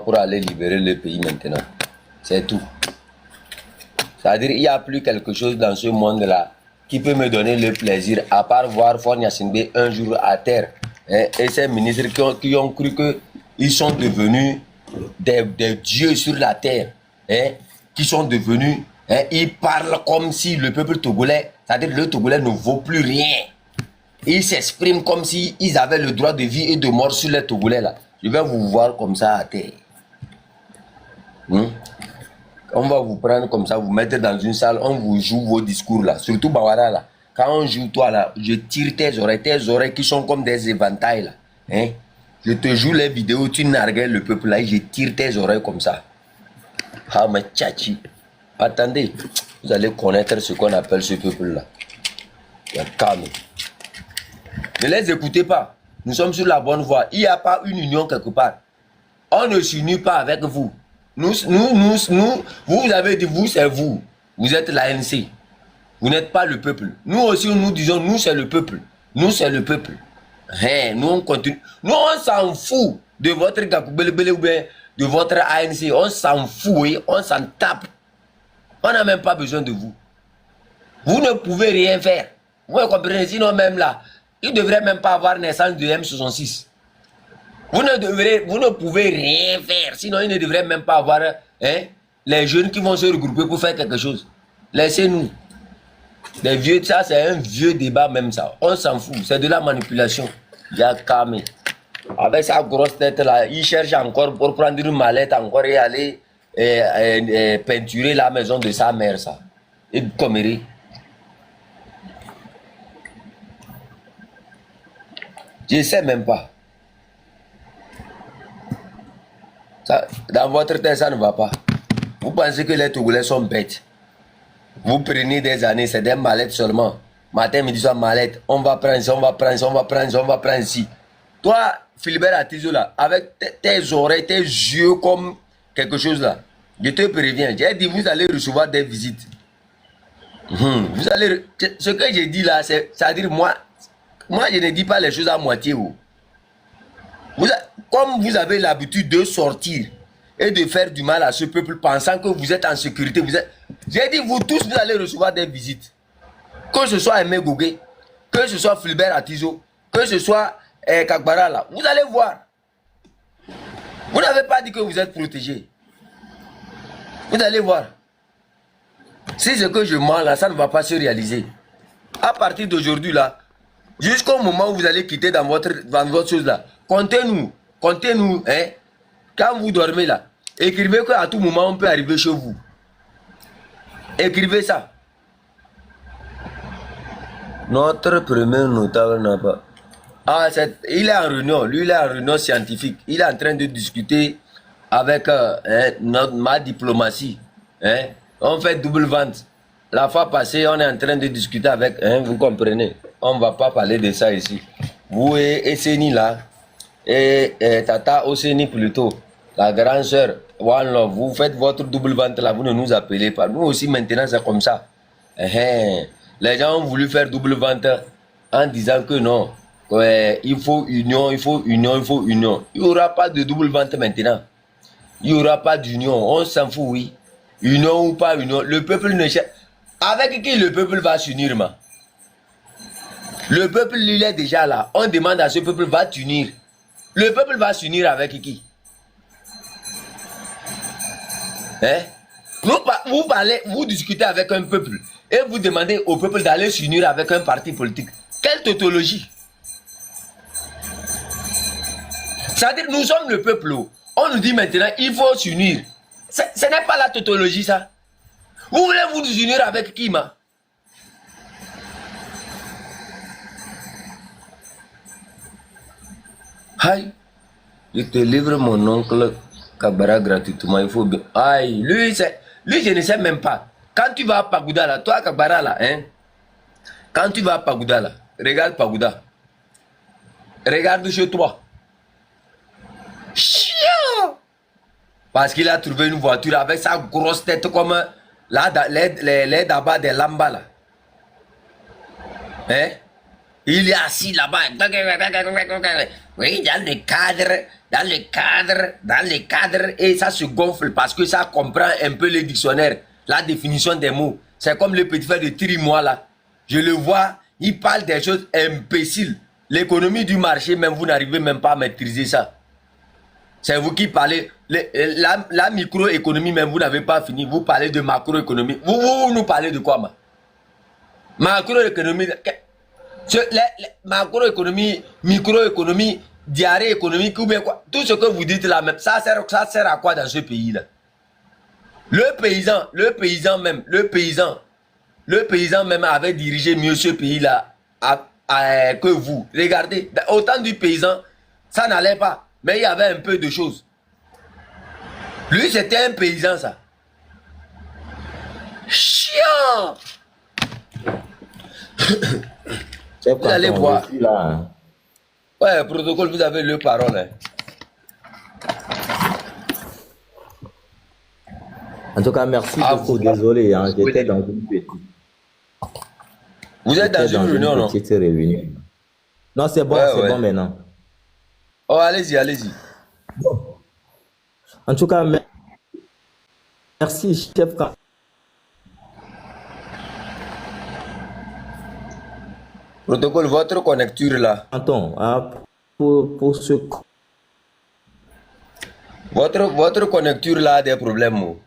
pour aller libérer le pays maintenant. C'est tout. C'est-à-dire qu'il n'y a plus quelque chose dans ce monde-là qui peut me donner le plaisir, à part voir Faure Gnassingbé un jour à terre. Hein, et ces ministres qui ont cru qu'ils sont devenus des dieux sur la terre. Hein, qui sont devenus, hein, ils parlent comme si le peuple togolais, c'est-à-dire le Togolais ne vaut plus rien. Ils s'expriment comme s'ils avaient le droit de vie et de mort sur les Togolais là. Je vais vous voir comme ça à terre. On va vous prendre comme ça, vous mettre dans une salle, on vous joue vos discours là. Surtout Bawara là. Quand on joue toi là, je tire tes oreilles qui sont comme des éventails là. Hein? Je te joue les vidéos, tu nargues le peuple là et je tire tes oreilles comme ça. Ah mais tchachi. Attendez, vous allez connaître ce qu'on appelle ce peuple là. Calme. Ne les écoutez pas. Nous sommes sur la bonne voie. Il n'y a pas une union quelque part. On ne s'unit pas avec vous. Vous avez dit, vous, c'est vous. Vous êtes l'ANC. Vous n'êtes pas le peuple. Nous aussi, nous disons, nous, c'est le peuple. Nous, c'est le peuple. Hein, nous, on continue. Nous, on s'en fout de votre Gakoubelebele ou bien de votre ANC. On s'en fout, oui. On s'en tape. On n'a même pas besoin de vous. Vous ne pouvez rien faire. Vous comprenez, sinon même là, il ne devrait même pas avoir naissance de M66. Vous ne pouvez rien faire, sinon il ne devrait même pas avoir les jeunes qui vont se regrouper pour faire quelque chose. Laissez-nous. Les vieux, ça c'est un vieux débat même ça. On s'en fout, c'est de la manipulation. Yakame. Avec sa grosse tête là, il cherche encore pour prendre une mallette encore et aller peinturer la maison de sa mère ça. Et commérer. Je ne sais même pas. Ça, dans votre tête, ça ne va pas. Vous pensez que les Togolais sont bêtes. Vous prenez des années, c'est des mallettes seulement. Matin, midi, soir, mallette. On va prendre ça, on va prendre ça, on va prendre ça, on va prendre ici. Toi, Philibert Atizo là, avec tes oreilles, tes yeux comme quelque chose là, je te préviens. J'ai dit, vous allez recevoir des visites. Vous allez... Ce que j'ai dit là, c'est-à-dire moi, je ne dis pas les choses à moitié. Comme vous avez l'habitude de sortir et de faire du mal à ce peuple pensant que vous êtes en sécurité, j'ai dit, vous tous, vous allez recevoir des visites. Que ce soit Aimé Gougué, que ce soit Philibert Atizo, que ce soit Kakbara là, vous allez voir. Vous n'avez pas dit que vous êtes protégé. Vous allez voir. Si ce que je mens là, ça ne va pas se réaliser. À partir d'aujourd'hui là, jusqu'au moment où vous allez quitter dans votre chose là, comptez-nous, hein. Quand vous dormez là, écrivez qu'à tout moment on peut arriver chez vous. Écrivez ça. Notre premier notable n'a pas. Ah, il est en réunion, lui il est en réunion scientifique. Il est en train de discuter avec ma diplomatie. Hein. On fait double vente. La fois passée, on est en train de discuter avec, vous comprenez. On ne va pas parler de ça ici. Vous et Seni là, et Tata Oseni plutôt, la grande soeur, One Love, vous faites votre double vente là, vous ne nous appelez pas. Nous aussi maintenant c'est comme ça. Les gens ont voulu faire double vente en disant que non, il faut union, il faut union, il faut union. Il n'y aura pas de double vente maintenant. Il n'y aura pas d'union, on s'en fout, oui. Union ou pas union, le peuple ne cherche. Avec qui le peuple va s'unir, ma? Le peuple, il est déjà là. On demande à ce peuple, va t'unir. Le peuple va s'unir avec qui? Hein? Vous parlez, vous discutez avec un peuple et vous demandez au peuple d'aller s'unir avec un parti politique. Quelle tautologie? C'est-à-dire, nous sommes le peuple. On nous dit maintenant, il faut s'unir. Ce n'est pas la tautologie, ça. Vous voulez vous unir avec qui, ma? Aïe, je te livre mon oncle Kabara gratuitement, il faut bien. Aïe, lui, je ne sais même pas. Quand tu vas à Pagouda, là, toi, Kabara, là, hein? Quand tu vas à Pagouda, là, regarde Pagouda. Regarde chez toi. Chien! Parce qu'il a trouvé une voiture avec sa grosse tête comme les d'abord des lambas là. Hein? Il est assis là-bas. Oui, dans le cadre, et ça se gonfle parce que ça comprend un peu le dictionnaire, la définition des mots. C'est comme le petit frère de Trimois là. Je le vois, il parle des choses imbéciles. L'économie du marché, même vous n'arrivez même pas à maîtriser ça. C'est vous qui parlez. La microéconomie, même vous n'avez pas fini. Vous parlez de macroéconomie. Vous nous parlez de quoi, ma? Macroéconomie. Macroéconomie, microéconomie, diarrhée économique, ou bien quoi. Tout ce que vous dites là, même, ça sert à quoi dans ce pays-là? Le paysan même avait dirigé mieux ce pays-là que vous. Regardez, au temps du paysan, ça n'allait pas. Mais il y avait un peu de choses. Lui, c'était un paysan, ça. Chiant! Vous allez voir. Là, hein. Ouais, protocole, vous avez le parole. Hein. En tout cas, merci beaucoup. Désolé, hein, j'étais dans une petite. Vous êtes dans une réunion, non? Petite réunion. Non, c'est bon, c'est bon maintenant. Oh, allez-y, allez-y. Bon. En tout cas, merci, chef. Protocole, votre connecture là. Attends, hein, pour ce. Votre connecture là a des problèmes. Oh.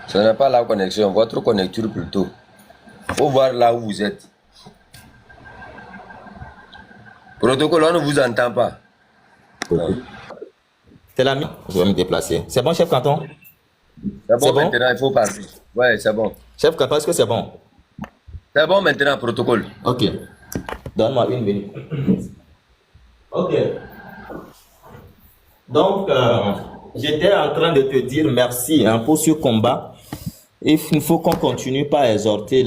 Ce n'est pas la connexion, votre connecture plutôt. Faut voir là où vous êtes. Protocole, on ne vous entend pas. C'est la mienne. Je vais me déplacer. C'est bon, chef Canton? C'est bon, maintenant, il faut parler. Ouais, c'est bon. Chef Canton, est-ce que c'est bon? C'est bon maintenant, protocole. Ok. Donne-moi une minute. Ok. Donc, j'étais en train de te dire merci hein, pour ce combat. Il faut qu'on continue par exhorter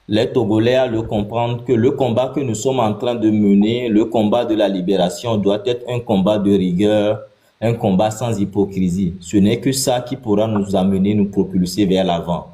les Togolais à le comprendre que le combat que nous sommes en train de mener, le combat de la libération, doit être un combat de rigueur, un combat sans hypocrisie. Ce n'est que ça qui pourra nous amener, nous propulser vers l'avant.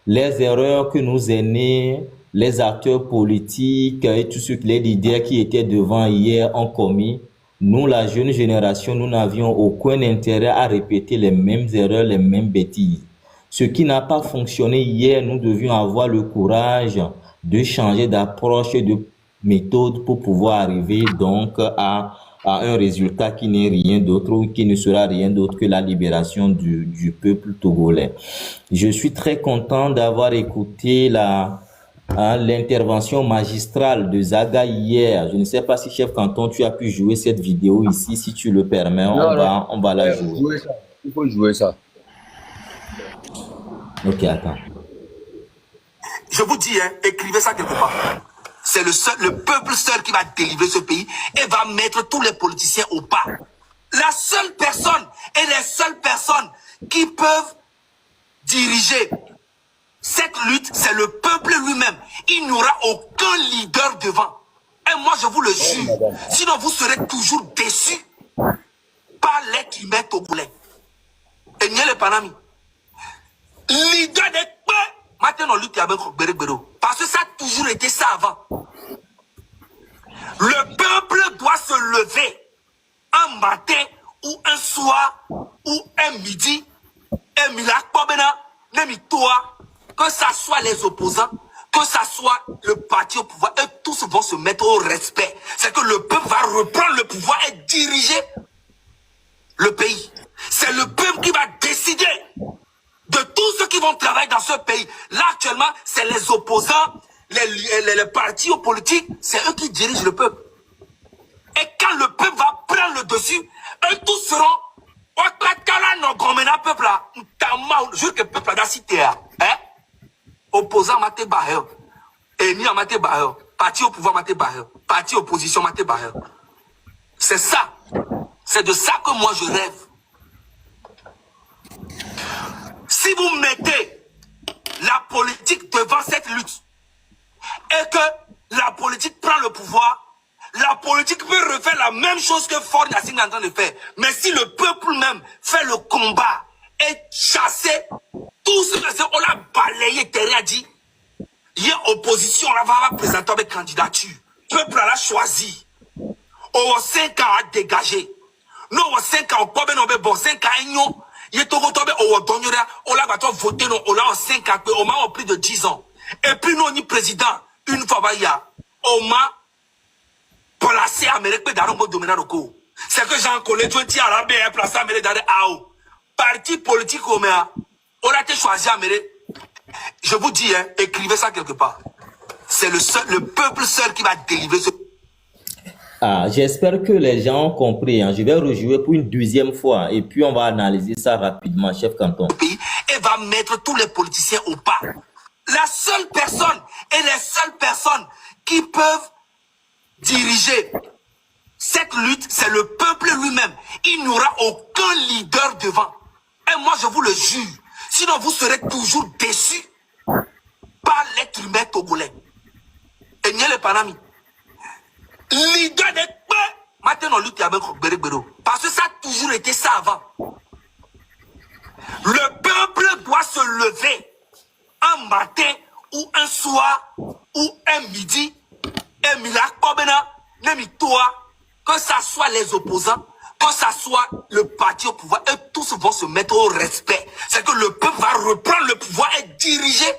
Les erreurs que nos aînés, les acteurs politiques et tous les leaders qui étaient devant hier ont commis, nous, la jeune génération, nous n'avions aucun intérêt à répéter les mêmes erreurs, les mêmes bêtises. Ce qui n'a pas fonctionné hier, nous devions avoir le courage de changer d'approche et de méthode pour pouvoir arriver donc à un résultat qui n'est rien d'autre ou qui ne sera rien d'autre que la libération du peuple togolais. Je suis très content d'avoir écouté l'intervention magistrale de Zaga hier. Je ne sais pas si, chef Canton, tu as pu jouer cette vidéo ici. Si tu le permets, on va la jouer. Il faut jouer ça. Ok, attends. Je vous dis, hein, écrivez ça quelque part. C'est le peuple seul qui va délivrer ce pays et va mettre tous les politiciens au pas. La seule personne et les seules personnes qui peuvent diriger cette lutte, c'est le peuple lui-même. Il n'y aura aucun leader devant. Et moi, je vous le jure. Sinon, vous serez toujours déçus par l'être humain togolais. Et n'y a le panami. Leader des peuples. Maintenant, on lutte avec Beregbero. Parce que ça a toujours été ça avant. Le peuple doit se lever un matin ou un soir ou un midi. Un milakbobena, même toi, que ça soit les opposants, que ça soit le parti au pouvoir, et tous vont se mettre au respect. C'est que le peuple va reprendre le pouvoir et diriger le pays. C'est le peuple qui va décider de tous ceux qui vont travailler dans ce pays. Là, actuellement, c'est les opposants, les partis politiques, c'est eux qui dirigent le peuple. Et quand le peuple va prendre le dessus, eux tous seront... peuple là, jure que le peuple là, cité, hein? Opposant Maté Bahel, ennemi Maté Bahel, parti au pouvoir Maté Bahel, parti opposition Maté Bahel. C'est ça. C'est de ça que moi je rêve. Si vous mettez la politique devant cette lutte et que la politique prend le pouvoir, la politique peut refaire la même chose que Ford Nassing est en train de faire. Mais si le peuple même fait le combat et chasser tout ce que on a balayé, Terre a dit, Il y a opposition, là, va présenter avec candidature. Peuple l'a choisi. Au 5 ans à dégager. Non, au 5 ans, au non, bon, 5 ans, non. Il est au tombé, au donniera, au là, va voter, non, au là, en 5 ans, au moins, en plus de 10 ans. Et puis, non, ni président, une fois, il y a, au moins, placé Amérique, mais dans le monde dominant, c'est que Jean Collet, tu es à la BR, placé Amérique, dans le AO. Parti politique, au moins, on a été choisi Amérique. Je vous dis, hein, écrivez ça quelque part. C'est le peuple seul qui va délivrer ce... Ah, j'espère que les gens ont compris. Hein. Je vais rejouer pour une deuxième fois et puis on va analyser ça rapidement, chef Canton. Pays et va mettre tous les politiciens au pas. La seule personne et les seules personnes qui peuvent diriger cette lutte, c'est le peuple lui-même. Il n'y aura aucun leader devant. Et moi, je vous le jure. Sinon, vous serez toujours déçus par l'être humain togolais. Et n'y a le panami. Leader des peuples. Maintenant, on lutte avec Berebero. Parce que ça a toujours été ça avant. Le peuple doit se lever un matin ou un soir ou un midi. Et Milak Kobena, que ça soit les opposants, que ça soit le parti au pouvoir, et tous vont se mettre au respect. C'est que le peuple va reprendre le pouvoir et diriger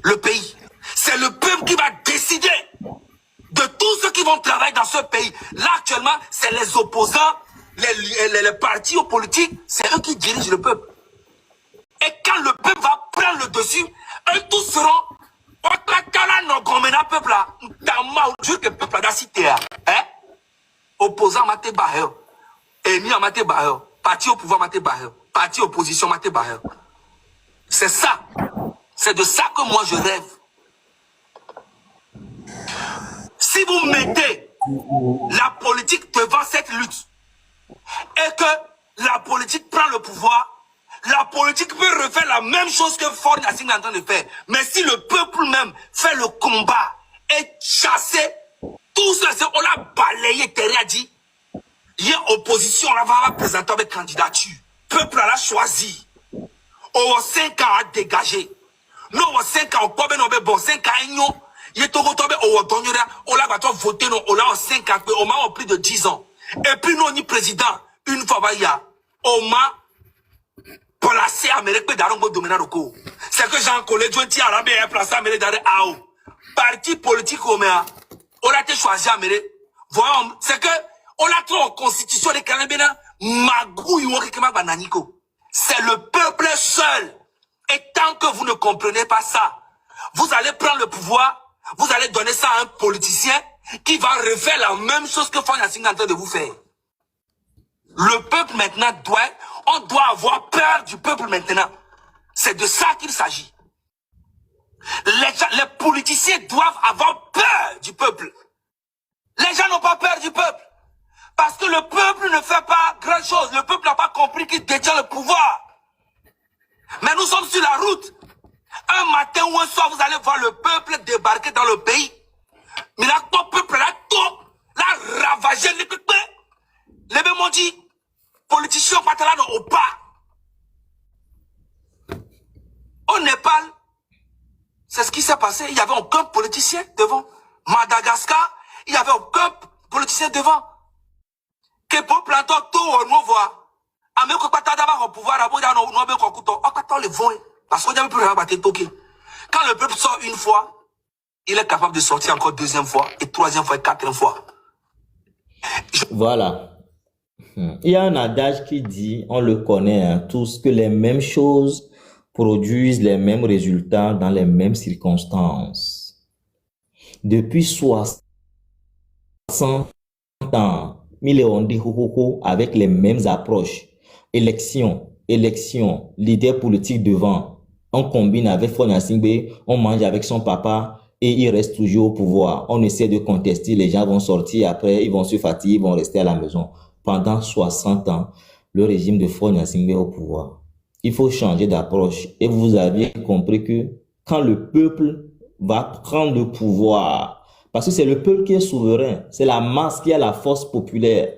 le pays. C'est le peuple qui va décider de tous ceux qui vont travailler dans ce pays. Là, actuellement, c'est les opposants, les partis politiques, c'est eux qui dirigent le peuple. Et quand le peuple va prendre le dessus, eux tous seront... peuple là, que le peuple a cité, hein? Opposant Maté Baher, ennemi à Maté Baher, parti au pouvoir Maté Baher, parti opposition Maté Baher. C'est ça. C'est de ça que moi je rêve. Si vous mettez la politique devant cette lutte et que la politique prend le pouvoir, la politique peut refaire la même chose que Ford Nassing est en train de faire. Mais si le peuple même fait le combat et chasser tout cela, on l'a balayé, Terre a dit, il y a opposition, on va présenter avec candidature. Peuple l'a choisi. Au 5 ans à dégager. Non, au 5 ans, au bon 5 ans, non. Il est au tombé, au donniera, on l'a voté, non, on l'a en 5 ans, au moins en plus de 10 ans. Et puis, non, ni président, une fois, il y a, au moins, placé Amérique, mais dans le monde dominant, c'est que Jean Collet, tu es à la BR, placé Amérique, dans le AO. Parti politique, au moins, on a été choisi Amérique. Voyons, c'est que, on a trop en constitution des Canadiens, magouille, c'est le peuple seul. Et tant que vous ne comprenez pas ça, vous allez prendre le pouvoir, vous allez donner ça à un politicien qui va refaire la même chose que Ford Nassing est en train de vous faire. Le peuple maintenant on doit avoir peur du peuple maintenant. C'est de ça qu'il s'agit. Les politiciens doivent avoir peur du peuple. Les gens n'ont pas peur du peuple. Parce que le peuple ne fait pas grand chose. Le peuple n'a pas compris qu'il détient le pouvoir. Mais nous sommes sur la route. Un matin ou un soir, vous allez voir le peuple débarquer dans le pays. Mais là, le peuple là, tout, là, ravagé, les peuples. Les mêmes m'ont dit, politiciens, pas là, au pas. Au Népal, c'est ce qui s'est passé. Il n'y avait aucun politicien devant. Madagascar, il n'y avait aucun politicien devant. Que pour planter tout, on nous voit. Quand le peuple sort une fois, il est capable de sortir encore deuxième fois, et troisième fois, et quatrième fois. Voilà. Il y a un adage qui dit, on le connaît hein, tous, que les mêmes choses produisent les mêmes résultats dans les mêmes circonstances. Depuis 60 ans, avec les mêmes approches. Élection, leader politique devant. On combine avec Ford Nassing, on mange avec son papa et il reste toujours au pouvoir. On essaie de contester, les gens vont sortir, après ils vont se fatiguer, ils vont rester à la maison. Pendant 60 ans, le régime de Ford Nassing est au pouvoir. Il faut changer d'approche. Et vous aviez compris que quand le peuple va prendre le pouvoir, parce que c'est le peuple qui est souverain, c'est la masse qui a la force populaire.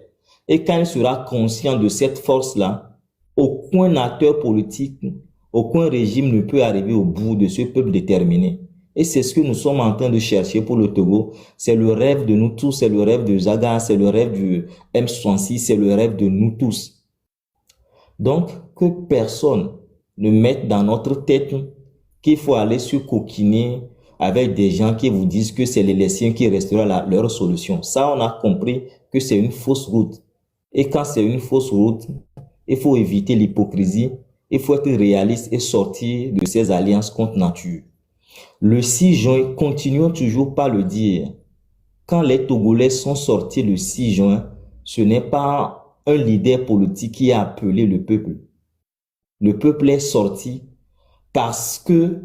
Et quand il sera conscient de cette force-là, aucun acteur politique, aucun régime ne peut arriver au bout de ce peuple déterminé. Et c'est ce que nous sommes en train de chercher pour le Togo. C'est le rêve de nous tous, c'est le rêve de Zaga, c'est le rêve du M66, c'est le rêve de nous tous. Donc, que personne ne mette dans notre tête qu'il faut aller se coquiner avec des gens qui vous disent que c'est les Lessiens qui resteront leur solution. Ça, on a compris que c'est une fausse route. Et quand c'est une fausse route, il faut éviter l'hypocrisie, il faut être réaliste et sortir de ces alliances contre nature. Le 6 juin, continuons toujours par le dire. Quand les Togolais sont sortis le 6 juin, ce n'est pas un leader politique qui a appelé le peuple. Le peuple est sorti parce que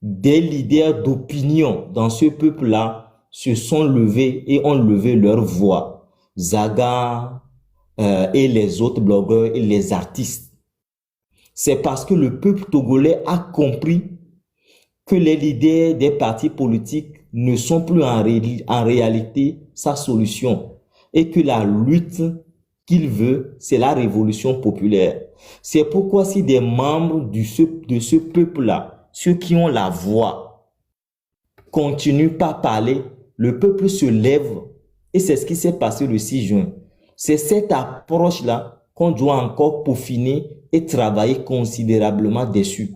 des leaders d'opinion dans ce peuple-là se sont levés et ont levé leur voix. Zaga et les autres blogueurs et les artistes. C'est parce que le peuple togolais a compris que les leaders des partis politiques ne sont plus en réalité sa solution et que la lutte qu'il veut, c'est la révolution populaire. C'est pourquoi si des membres de ce peuple-là, ceux qui ont la voix, continuent par parler, le peuple se lève et c'est ce qui s'est passé le 6 juin. C'est cette approche-là qu'on doit encore peaufiner et travailler considérablement dessus.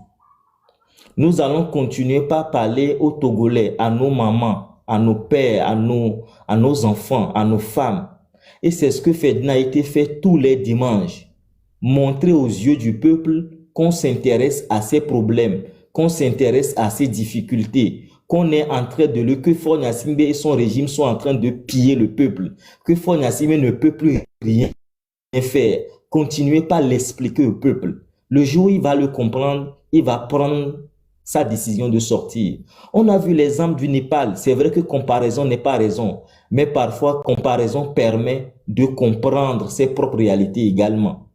Nous allons continuer par parler aux Togolais, à nos mamans, à nos pères, à nos enfants, à nos femmes. Et c'est ce que Ferdinand a été fait tous les dimanches. Montrer aux yeux du peuple qu'on s'intéresse à ses problèmes, qu'on s'intéresse à ses difficultés, qu'on est en train de que Faure Gnassingbé et son régime sont en train de piller le peuple, que Faure Gnassingbé ne peut plus rien faire. Continuez par l'expliquer au peuple. Le jour où il va le comprendre, il va prendre sa décision de sortir. On a vu l'exemple du Népal. C'est vrai que comparaison n'est pas raison, mais parfois comparaison permet de comprendre ses propres réalités également.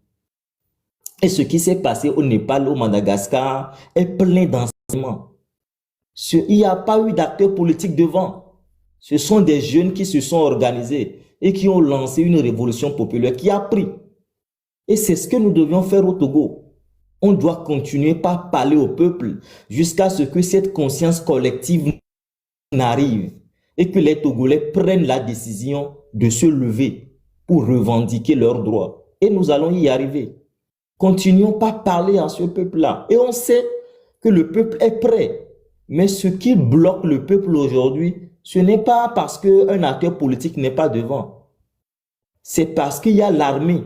Et ce qui s'est passé au Népal, au Madagascar, est plein d'enseignements. Il n'y a pas eu d'acteurs politiques devant. Ce sont des jeunes qui se sont organisés et qui ont lancé une révolution populaire qui a pris. Et c'est ce que nous devions faire au Togo. On doit continuer par parler au peuple jusqu'à ce que cette conscience collective n'arrive et que les Togolais prennent la décision de se lever pour revendiquer leurs droits. Et nous allons y arriver. Continuons par parler à ce peuple-là. Et on sait que le peuple est prêt. Mais ce qui bloque le peuple aujourd'hui, ce n'est pas parce qu'un acteur politique n'est pas devant. C'est parce qu'il y a l'armée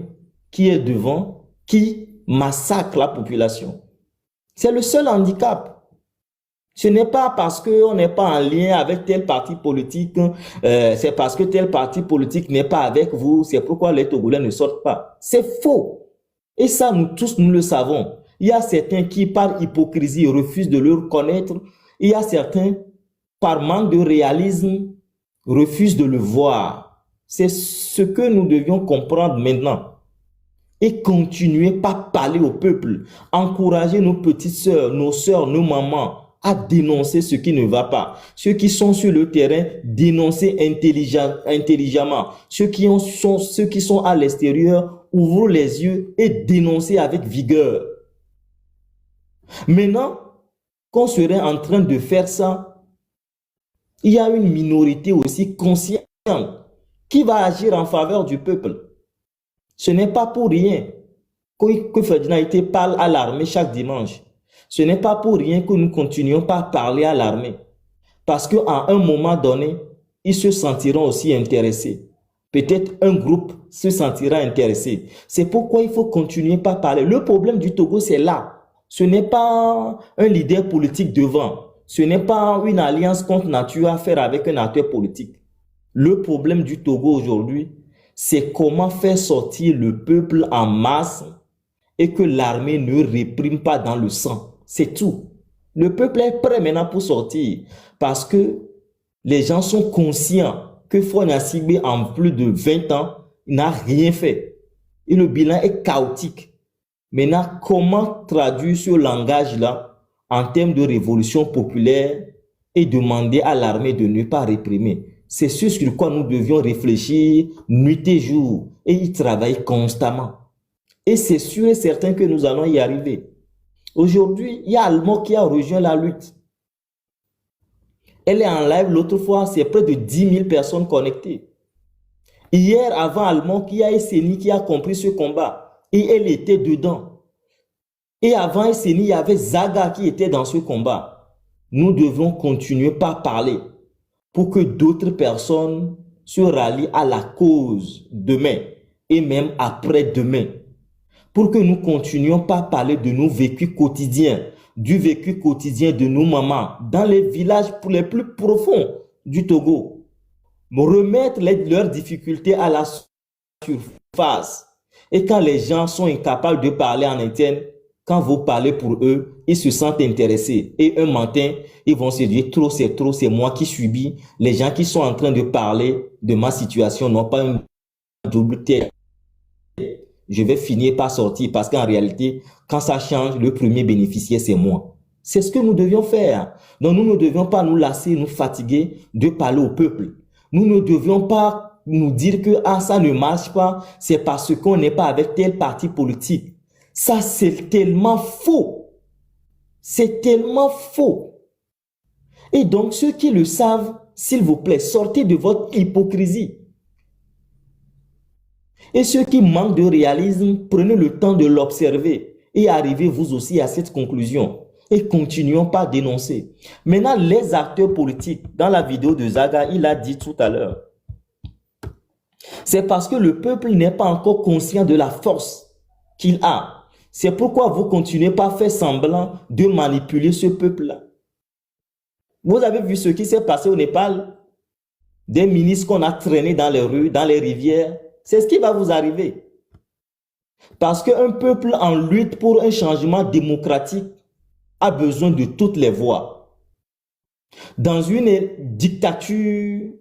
qui est devant, qui massacre la population. C'est le seul handicap. Ce n'est pas parce qu'on n'est pas en lien avec tel parti politique, c'est parce que tel parti politique n'est pas avec vous, c'est pourquoi les Togolais ne sortent pas. C'est faux. Et ça, nous tous, nous le savons. Il y a certains qui, par hypocrisie, refusent de le reconnaître. Il y a certains, par manque de réalisme, refusent de le voir. C'est ce que nous devions comprendre maintenant. Et continuer par parler au peuple. Encourager nos petites sœurs, nos mamans à dénoncer ce qui ne va pas. Ceux qui sont sur le terrain, dénoncer intelligemment. Ceux qui sont à l'extérieur, ouvrons les yeux et dénoncer avec vigueur. Maintenant, qu'on serait en train de faire ça, il y a une minorité aussi consciente qui va agir en faveur du peuple. Ce n'est pas pour rien que Ferdinand parle à l'armée chaque dimanche. Ce n'est pas pour rien que nous continuons par parler à l'armée. Parce qu'à un moment donné, ils se sentiront aussi intéressés. Peut-être un groupe se sentira intéressé. C'est pourquoi il faut continuer par parler. Le problème du Togo, c'est là. Ce n'est pas un leader politique devant. Ce n'est pas une alliance contre nature à faire avec un acteur politique. Le problème du Togo aujourd'hui, c'est comment faire sortir le peuple en masse et que l'armée ne réprime pas dans le sang. C'est tout. Le peuple est prêt maintenant pour sortir parce que les gens sont conscients que Faure Gnassingbé, en plus de 20 ans, n'a rien fait. Et le bilan est chaotique. Maintenant, comment traduire ce langage-là en termes de révolution populaire et demander à l'armée de ne pas réprimer? C'est ce sur quoi nous devions réfléchir nuit et jour et y travailler constamment. Et c'est sûr et certain que nous allons y arriver. Aujourd'hui, il y a Allemand qui a rejoint la lutte. Elle est en live l'autre fois, c'est près de 10 000 personnes connectées. Hier, avant Allemand, il y a Esseni qui a compris ce combat. Et elle était dedans. Et avant Esseni, il y avait Zaga qui était dans ce combat. Nous devons continuer par parler pour que d'autres personnes se rallient à la cause demain et même après-demain. Pour que nous continuions par parler de nos vécus quotidiens, du vécu quotidien de nos mamans dans les villages les plus profonds du Togo. Remettre leurs difficultés à la surface. Et quand les gens sont incapables de parler en interne, quand vous parlez pour eux, ils se sentent intéressés. Et un matin, ils vont se dire, trop, c'est moi qui subis. Les gens qui sont en train de parler de ma situation n'ont pas une double tête. Je vais finir par sortir parce qu'en réalité, quand ça change, le premier bénéficiaire, c'est moi. C'est ce que nous devions faire. Donc, nous ne devions pas nous lasser, nous fatiguer de parler au peuple. Nous ne devions pas nous dire que ça ne marche pas, c'est parce qu'on n'est pas avec tel parti politique. Ça, c'est tellement faux. C'est tellement faux. Et donc, ceux qui le savent, s'il vous plaît, sortez de votre hypocrisie. Et ceux qui manquent de réalisme, prenez le temps de l'observer et arrivez vous aussi à cette conclusion. Et continuons par dénoncer. Maintenant, les acteurs politiques, dans la vidéo de Zaga, il a dit tout à l'heure, c'est parce que le peuple n'est pas encore conscient de la force qu'il a. C'est pourquoi vous continuez par faire semblant de manipuler ce peuple-là. Vous avez vu ce qui s'est passé au Népal? Des ministres qu'on a traînés dans les rues, dans les rivières. C'est ce qui va vous arriver. Parce qu'un peuple en lutte pour un changement démocratique a besoin de toutes les voix. Dans une dictature,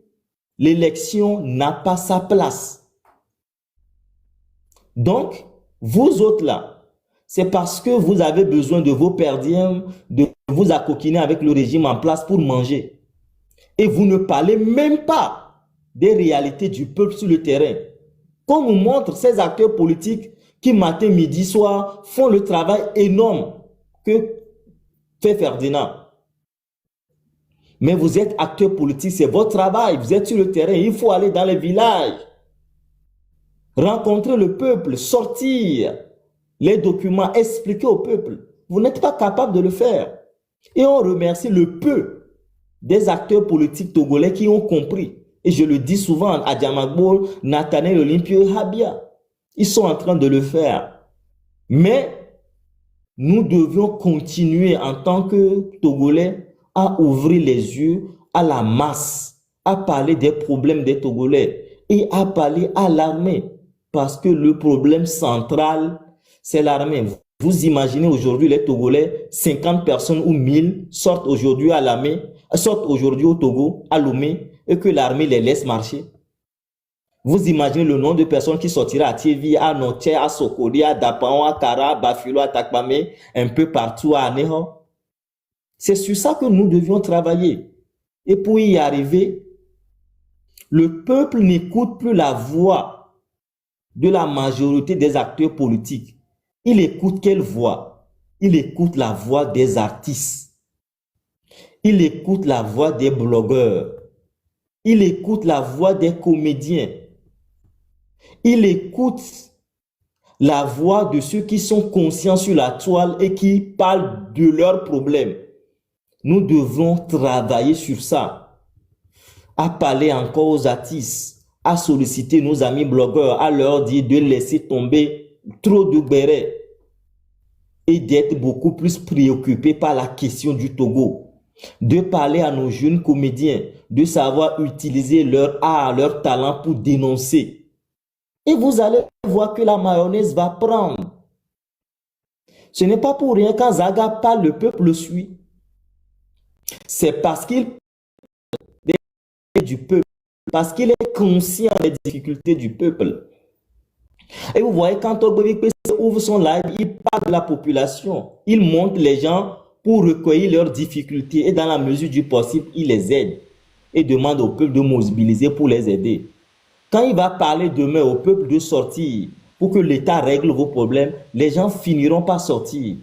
l'élection n'a pas sa place. Donc, vous autres là, c'est parce que vous avez besoin de vos perdièmes, de vous accoquiner avec le régime en place pour manger. Et vous ne parlez même pas des réalités du peuple sur le terrain. Qu'on nous montre ces acteurs politiques qui matin, midi, soir font le travail énorme que fait Ferdinand. Mais vous êtes acteur politique, c'est votre travail, vous êtes sur le terrain, il faut aller dans les villages, rencontrer le peuple, sortir les documents, expliquer au peuple. Vous n'êtes pas capable de le faire. Et on remercie le peu des acteurs politiques togolais qui ont compris. Et je le dis souvent à Diamagbo, Nathaniel Olympio et Habia. Ils sont en train de le faire. Mais nous devions continuer en tant que Togolais à ouvrir les yeux à la masse, à parler des problèmes des Togolais et à parler à l'armée. Parce que le problème central, c'est l'armée. Vous imaginez aujourd'hui les Togolais, 50 personnes ou 1000 sortent aujourd'hui à l'armée, sortent aujourd'hui au Togo, à Lomé, et que l'armée les laisse marcher. Vous imaginez le nombre de personnes qui sortira à Tievi, à Noché, à Sokoli, à Dapaon, à Kara, à Bafilo, à Takpame, un peu partout à Aného. C'est sur ça que nous devions travailler. Et pour y arriver, le peuple n'écoute plus la voix de la majorité des acteurs politiques. Il écoute quelle voix? Il écoute la voix des artistes. Il écoute la voix des blogueurs. Il écoute la voix des comédiens. Il écoute la voix de ceux qui sont conscients sur la toile et qui parlent de leurs problèmes. Nous devons travailler sur ça, à parler encore aux artistes, à solliciter nos amis blogueurs, à leur dire de laisser tomber trop de bérets et d'être beaucoup plus préoccupés par la question du Togo, de parler à nos jeunes comédiens, de savoir utiliser leur art, leur talent pour dénoncer. Et vous allez voir que la mayonnaise va prendre. Ce n'est pas pour rien quand Zaga parle, le peuple le suit. C'est parce qu'il est du peuple, parce qu'il est conscient des difficultés du peuple. Et vous voyez, quand Togbovik ouvre son live, il parle de la population. Il montre les gens pour recueillir leurs difficultés et dans la mesure du possible, il les aide et demande au peuple de mobiliser pour les aider. Quand il va parler demain au peuple de sortir pour que l'État règle vos problèmes, les gens finiront par sortir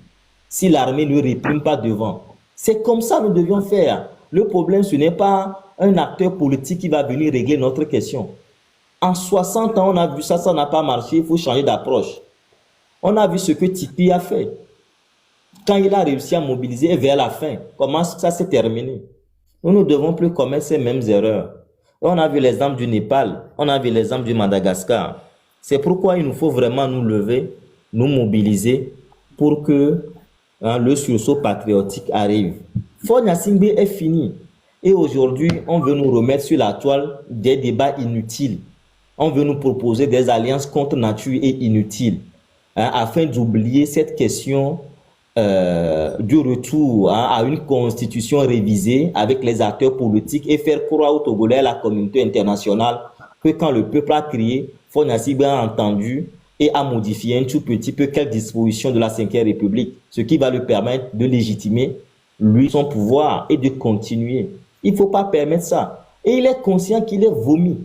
si l'armée ne réprime pas devant. C'est comme ça que nous devions faire. Le problème, ce n'est pas un acteur politique qui va venir régler notre question. En 60 ans, on a vu ça, ça n'a pas marché, il faut changer d'approche. On a vu ce que Tipi a fait. Quand il a réussi à mobiliser vers la fin, comment ça s'est terminé? Nous ne devons plus commettre ces mêmes erreurs. On a vu l'exemple du Népal, on a vu l'exemple du Madagascar. C'est pourquoi il nous faut vraiment nous lever, nous mobiliser pour que le sursaut patriotique arrive. Faure Gnassingbé est fini. Et aujourd'hui, on veut nous remettre sur la toile des débats inutiles. On veut nous proposer des alliances contre nature et inutiles, afin d'oublier cette question du retour à une constitution révisée avec les acteurs politiques et faire croire aux Togolais et à la communauté internationale que quand le peuple a crié, Faure Gnassingbé a entendu et a modifié un tout petit peu quelques dispositions de la 5e République, ce qui va lui permettre de légitimer lui son pouvoir et de continuer. Il ne faut pas permettre ça. Et il est conscient qu'il est vomi.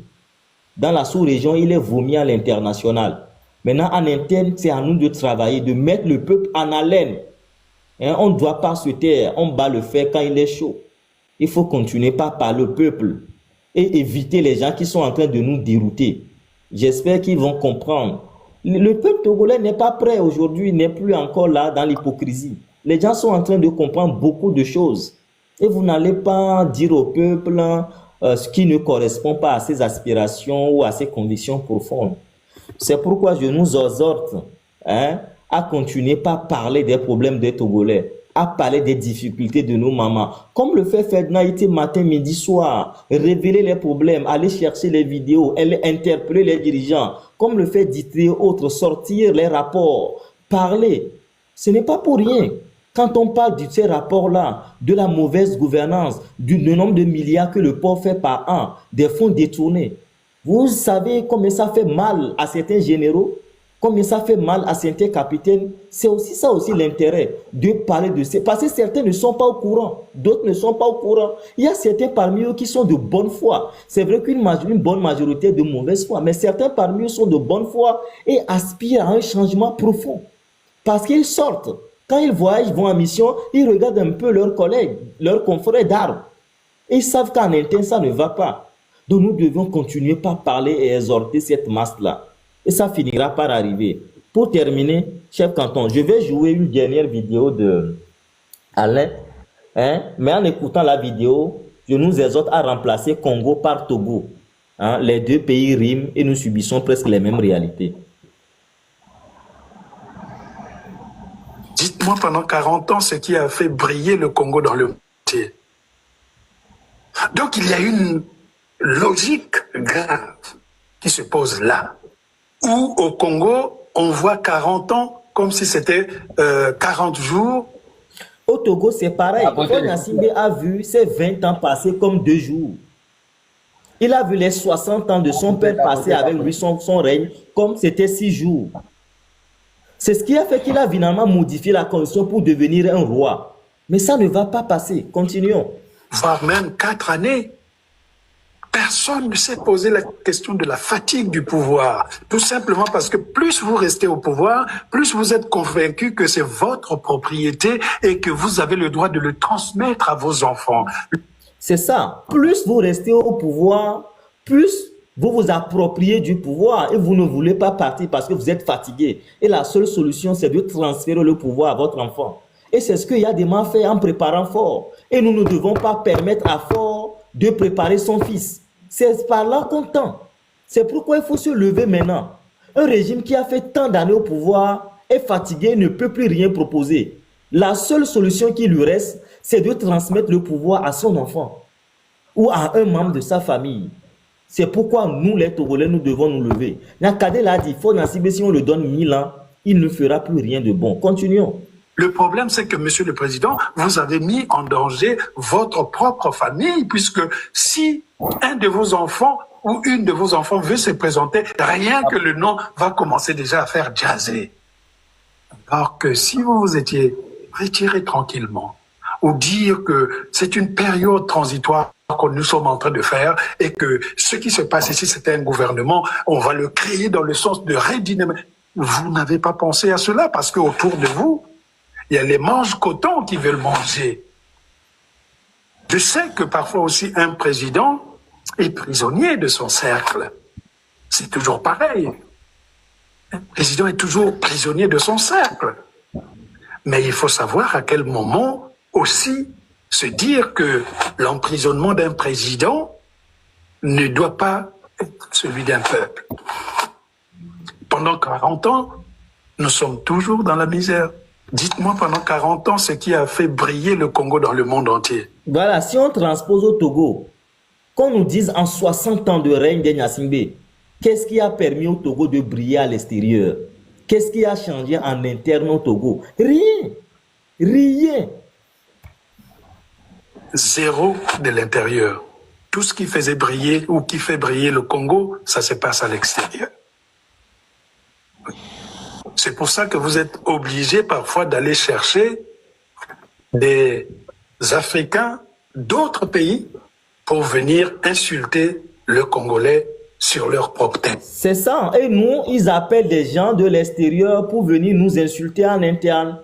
Dans la sous-région, il est vomi à l'international. Maintenant, en interne, c'est à nous de travailler, de mettre le peuple en haleine. On ne doit pas se taire, on bat le fer quand il est chaud. Il faut continuer par le peuple et éviter les gens qui sont en train de nous dérouter. J'espère qu'ils vont comprendre. Le peuple togolais n'est pas prêt aujourd'hui, il n'est plus encore là dans l'hypocrisie. Les gens sont en train de comprendre beaucoup de choses. Et vous n'allez pas dire au peuple ce qui ne correspond pas à ses aspirations ou à ses conditions profondes. C'est pourquoi je nous exhorte à continuer par parler des problèmes des Togolais, à parler des difficultés de nos mamans. Comme le fait Ferdinand Ité matin, midi, soir, révéler les problèmes, aller chercher les vidéos, interpeller les dirigeants. Comme le fait Dittré et autres, sortir les rapports, parler. Ce n'est pas pour rien. Quand on parle de ces rapports-là, de la mauvaise gouvernance, du nombre de milliards que le port fait par an, des fonds détournés, vous savez combien ça fait mal à certains généraux, combien ça fait mal à certains capitaines. C'est aussi ça aussi l'intérêt de parler de ces... Parce que certains ne sont pas au courant, d'autres ne sont pas au courant. Il y a certains parmi eux qui sont de bonne foi. C'est vrai qu'une bonne majorité est de mauvaise foi, mais certains parmi eux sont de bonne foi et aspirent à un changement profond. Parce qu'ils sortent. Quand ils voyagent, ils vont en mission, ils regardent un peu leurs collègues, leurs confrères d'armes. Et ils savent qu'en interne, ça ne va pas. Donc nous devons continuer par parler et exhorter cette masse-là. Et ça finira par arriver. Pour terminer, chef canton, je vais jouer une dernière vidéo de Alain. Mais en écoutant la vidéo, je nous exhorte à remplacer Congo par Togo. Les deux pays riment et nous subissons presque les mêmes réalités. Dites-moi pendant 40 ans ce qui a fait briller le Congo dans le monde. Donc il y a une logique grave qui se pose là, où au Congo, on voit 40 ans comme si c'était 40 jours. Au Togo, c'est pareil. Faure Gnassingbé a vu ses 20 ans passer comme 2 jours. Il a vu les 60 ans de son père passer avec lui, son règne, comme c'était 6 jours. C'est ce qui a fait qu'il a finalement modifié la constitution pour devenir un roi. Mais ça ne va pas passer. Continuons. Voire même 4 années. Personne ne s'est posé la question de la fatigue du pouvoir. Tout simplement parce que plus vous restez au pouvoir, plus vous êtes convaincu que c'est votre propriété et que vous avez le droit de le transmettre à vos enfants. C'est ça. Plus vous restez au pouvoir, plus vous vous appropriez du pouvoir et vous ne voulez pas partir parce que vous êtes fatigué. Et la seule solution, c'est de transférer le pouvoir à votre enfant. Et c'est ce que Yadema fait en préparant Faure. Et nous ne devons pas permettre à Faure de préparer son fils. C'est par là qu'on tend. C'est pourquoi il faut se lever maintenant. Un régime qui a fait tant d'années au pouvoir est fatigué et ne peut plus rien proposer. La seule solution qui lui reste, c'est de transmettre le pouvoir à son enfant ou à un membre de sa famille. C'est pourquoi nous, les Togolais, nous devons nous lever. Nakade l'a dit, Faure Gnassingbé, si on le donne 1000 ans, il ne fera plus rien de bon. Continuons. Le problème, c'est que, Monsieur le Président, vous avez mis en danger votre propre famille, puisque si un de vos enfants ou une de vos enfants veut se présenter, rien que le nom va commencer déjà à faire jaser. Alors que si vous vous étiez retiré tranquillement, ou dire que c'est une période transitoire que nous sommes en train de faire et que ce qui se passe ici, c'est un gouvernement, on va le créer dans le sens de redynamiser. Vous n'avez pas pensé à cela parce qu'autour de vous, il y a les mange-cotons qui veulent manger. Je sais que parfois aussi un président est prisonnier de son cercle. C'est toujours pareil. Un président est toujours prisonnier de son cercle. Mais il faut savoir à quel moment aussi se dire que l'emprisonnement d'un président ne doit pas être celui d'un peuple. Pendant 40 ans, nous sommes toujours dans la misère. Dites-moi pendant 40 ans ce qui a fait briller le Congo dans le monde entier. Voilà, si on transpose au Togo, qu'on nous dise en 60 ans de règne de Gnassingbé, qu'est-ce qui a permis au Togo de briller à l'extérieur? Qu'est-ce qui a changé en interne au Togo? Rien. Rien. Zéro de l'intérieur. Tout ce qui faisait briller ou qui fait briller le Congo, ça se passe à l'extérieur. C'est pour ça que vous êtes obligés parfois d'aller chercher des Africains d'autres pays pour venir insulter le Congolais sur leur propre terre. C'est ça. Et nous, ils appellent des gens de l'extérieur pour venir nous insulter en interne.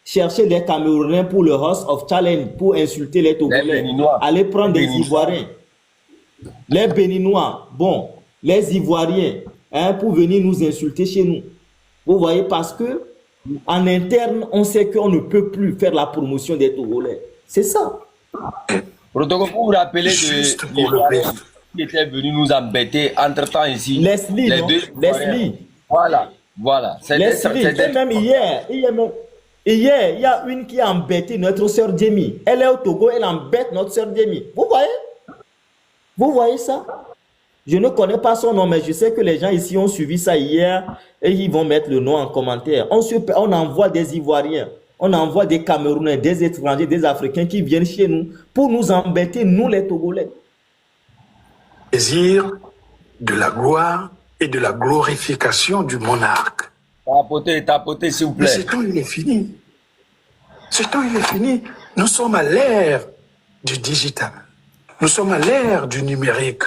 Chercher des Camerounais pour le House of Challenge, pour insulter les Togolais. Aller prendre des Ivoiriens. Les Béninois, bon, les Ivoiriens, pour venir nous insulter chez nous. Vous voyez, parce que en interne, on sait qu'on ne peut plus faire la promotion des Togolais. C'est ça. Protocole, vous vous rappelez Juste de pour le pays. qui était venu nous embêter entre-temps ici. Leslie, les non? deux Leslie. Voilà. Leslie, et même hier, il y a une qui a embêté notre sœur Djemi. Elle est au Togo, elle embête notre sœur Djemi. Vous voyez? Vous voyez ça? Je ne connais pas son nom, mais je sais que les gens ici ont suivi ça hier et ils vont mettre le nom en commentaire. On envoie des Ivoiriens, on envoie des Camerounais, des étrangers, des Africains qui viennent chez nous pour nous embêter, nous les Togolais. Désir de la gloire et de la glorification du monarque. Tapotez, s'il vous Mais plaît. ce temps, il est fini. Ce temps, il est fini. Nous sommes à l'ère du digital. Nous sommes à l'ère du numérique.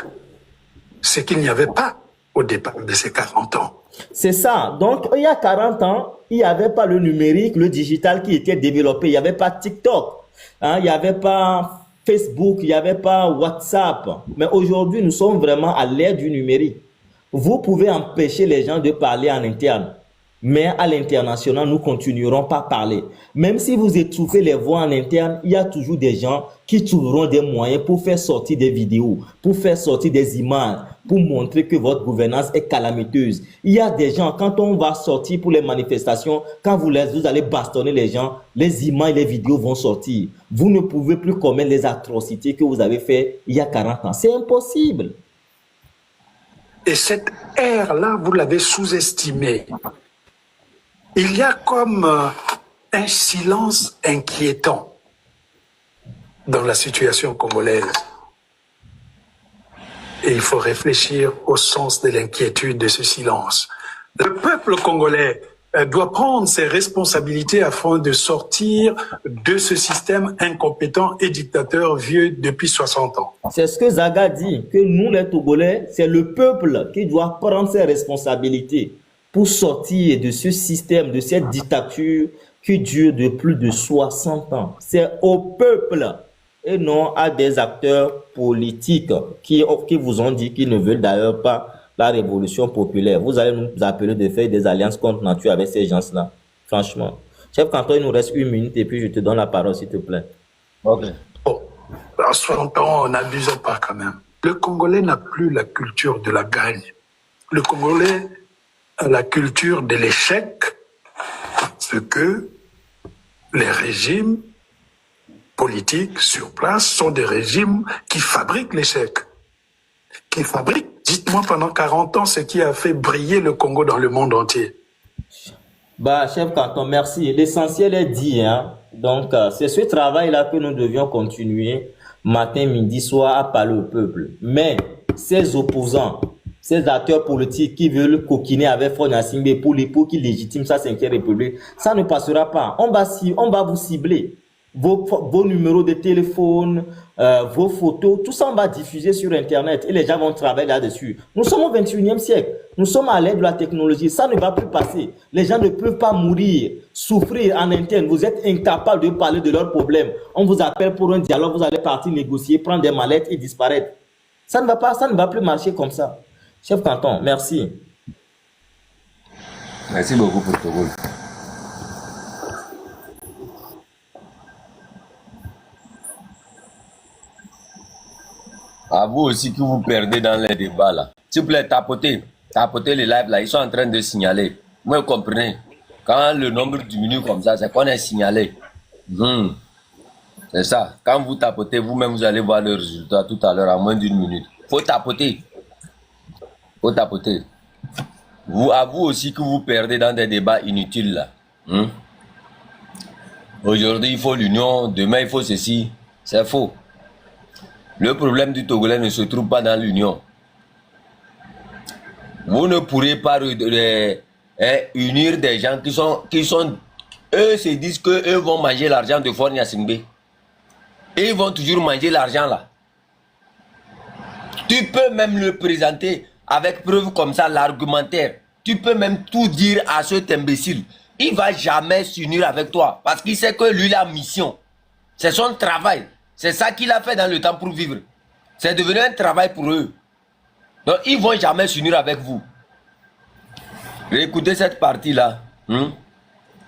Ce qu'il n'y avait pas au départ de ces 40 ans. C'est ça. Donc, il y a 40 ans, il n'y avait pas le numérique, le digital qui était développé. Il n'y avait pas TikTok. Il n'y avait pas Facebook, il n'y avait pas WhatsApp. Mais aujourd'hui, nous sommes vraiment à l'ère du numérique. Vous pouvez empêcher les gens de parler en interne. Mais à l'international, nous continuerons pas à parler. Même si vous étouffez les voix en interne, il y a toujours des gens qui trouveront des moyens pour faire sortir des vidéos, pour faire sortir des images, pour montrer que votre gouvernance est calamiteuse. Il y a des gens, quand on va sortir pour les manifestations, quand vous allez bastonner les gens, les images et les vidéos vont sortir. Vous ne pouvez plus commettre les atrocités que vous avez fait il y a 40 ans. C'est impossible. Et cette ère-là, vous l'avez sous-estimée. Il y a comme un silence inquiétant dans la situation congolaise. Et il faut réfléchir au sens de l'inquiétude de ce silence. Le peuple congolais doit prendre ses responsabilités afin de sortir de ce système incompétent et dictateur vieux depuis 60 ans. C'est ce que Zaga dit, que nous les Togolais, c'est le peuple qui doit prendre ses responsabilités pour sortir de ce système, de cette dictature qui dure de plus de 60 ans. C'est au peuple et non à des acteurs politiques qui vous ont dit qu'ils ne veulent d'ailleurs pas la révolution populaire. Vous allez nous appeler de faire des alliances contre nature avec ces gens-là. Franchement. Chef Canton, il nous reste 1 minute et puis je te donne la parole, s'il te plaît. Ok. Oh, à 60 ans, on n'abuse pas quand même. Le Congolais n'a plus la culture de la gagne. Le Congolais a la culture de l'échec parce que les régimes politiques sur place sont des régimes qui fabriquent l'échec. Qui fabriquent, dites-moi pendant 40 ans, ce qui a fait briller le Congo dans le monde entier. Chef Canton, merci. L'essentiel est dit. Donc, c'est ce travail-là que nous devions continuer matin, midi, soir à parler au peuple. Mais ces opposants, ces acteurs politiques qui veulent coquiner avec Front Gnassingbé pour qu'il légitime sa 5e République, ça ne passera pas. On va vous cibler. vos numéros de téléphone, vos photos, tout ça on va diffuser sur Internet et les gens vont travailler là-dessus. Nous sommes au 21e siècle, nous sommes à l'ère de la technologie, ça ne va plus passer. Les gens ne peuvent pas mourir, souffrir en interne, vous êtes incapables de parler de leurs problèmes. On vous appelle pour un dialogue, vous allez partir négocier, prendre des mallettes et disparaître. Ça ne va pas, ça ne va plus marcher comme ça. Chef Canton, merci. Merci beaucoup pour ton rôle. À vous aussi que vous perdez dans les débats là. S'il vous plaît, tapotez les lives là. Ils sont en train de signaler. Vous comprenez? Quand le nombre diminue comme ça, c'est qu'on est signalé. C'est ça. Quand vous tapotez, vous-même, vous allez voir le résultat tout à l'heure en moins d'une minute. Faut tapoter. Faut tapoter. À vous aussi que vous perdez dans des débats inutiles là. Aujourd'hui, il faut l'union. Demain, il faut ceci. C'est faux. Le problème du Togolais ne se trouve pas dans l'union. Vous ne pourrez pas unir des gens qui sont eux se disent qu'eux vont manger l'argent de Fort Gnassingbé. Et ils vont toujours manger l'argent là. Tu peux même le présenter avec preuve comme ça, l'argumentaire. Tu peux même tout dire à cet imbécile. Il ne va jamais s'unir avec toi parce qu'il sait que lui, il a mission. C'est son travail. C'est ça qu'il a fait dans le temps pour vivre. C'est devenu un travail pour eux. Donc, ils ne vont jamais s'unir avec vous. Écoutez cette partie-là.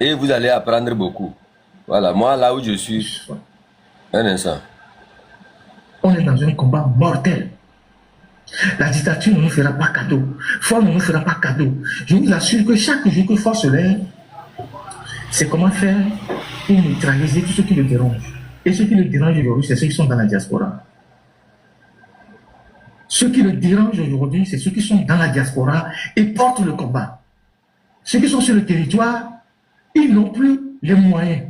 Et vous allez apprendre beaucoup. Voilà, moi, là où je suis. Un instant. On est dans un combat mortel. La dictature ne nous fera pas cadeau. Force ne nous fera pas cadeau. Je vous assure que chaque jour que Force se lève, c'est comment faire pour neutraliser tout ce qui le dérange. Et ce qui le dérange aujourd'hui, c'est ceux qui sont dans la diaspora. Ce qui le dérange aujourd'hui, c'est ceux qui sont dans la diaspora et portent le combat. Ceux qui sont sur le territoire, ils n'ont plus les moyens.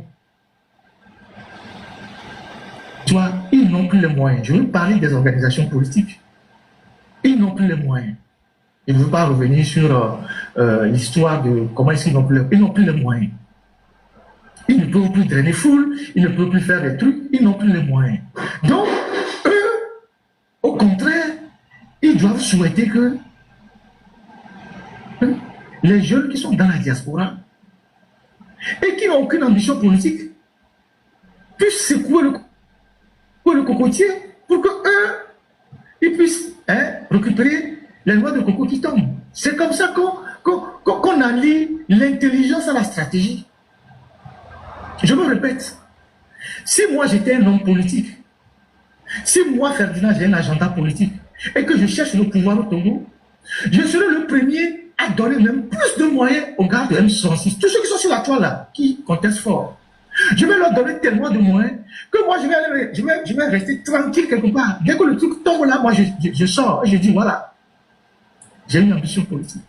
Ils n'ont plus les moyens. Je veux parler des organisations politiques. Ils n'ont plus les moyens. Je ne veux pas revenir sur l'histoire de comment est-ce qu'ils n'ont plus les moyens. Ils n'ont plus les moyens. Ils ne peuvent plus drainer foule, ils ne peuvent plus faire des trucs, ils n'ont plus les moyens. Donc, eux, au contraire, ils doivent souhaiter que les jeunes qui sont dans la diaspora et qui n'ont aucune ambition politique puissent secouer le cocotier pour qu'eux, ils puissent récupérer les noix de coco qui tombent. C'est comme ça qu'on allie l'intelligence à la stratégie. Je me répète, si moi j'étais un homme politique, si moi Ferdinand j'ai un agenda politique et que je cherche le pouvoir au Togo, je serai le premier à donner même plus de moyens aux gars de M66, tous ceux qui sont sur la toile là, qui contestent fort. Je vais leur donner tellement de moyens que moi je vais rester tranquille quelque part. Dès que le truc tombe là, moi je sors et je dis voilà, j'ai une ambition politique.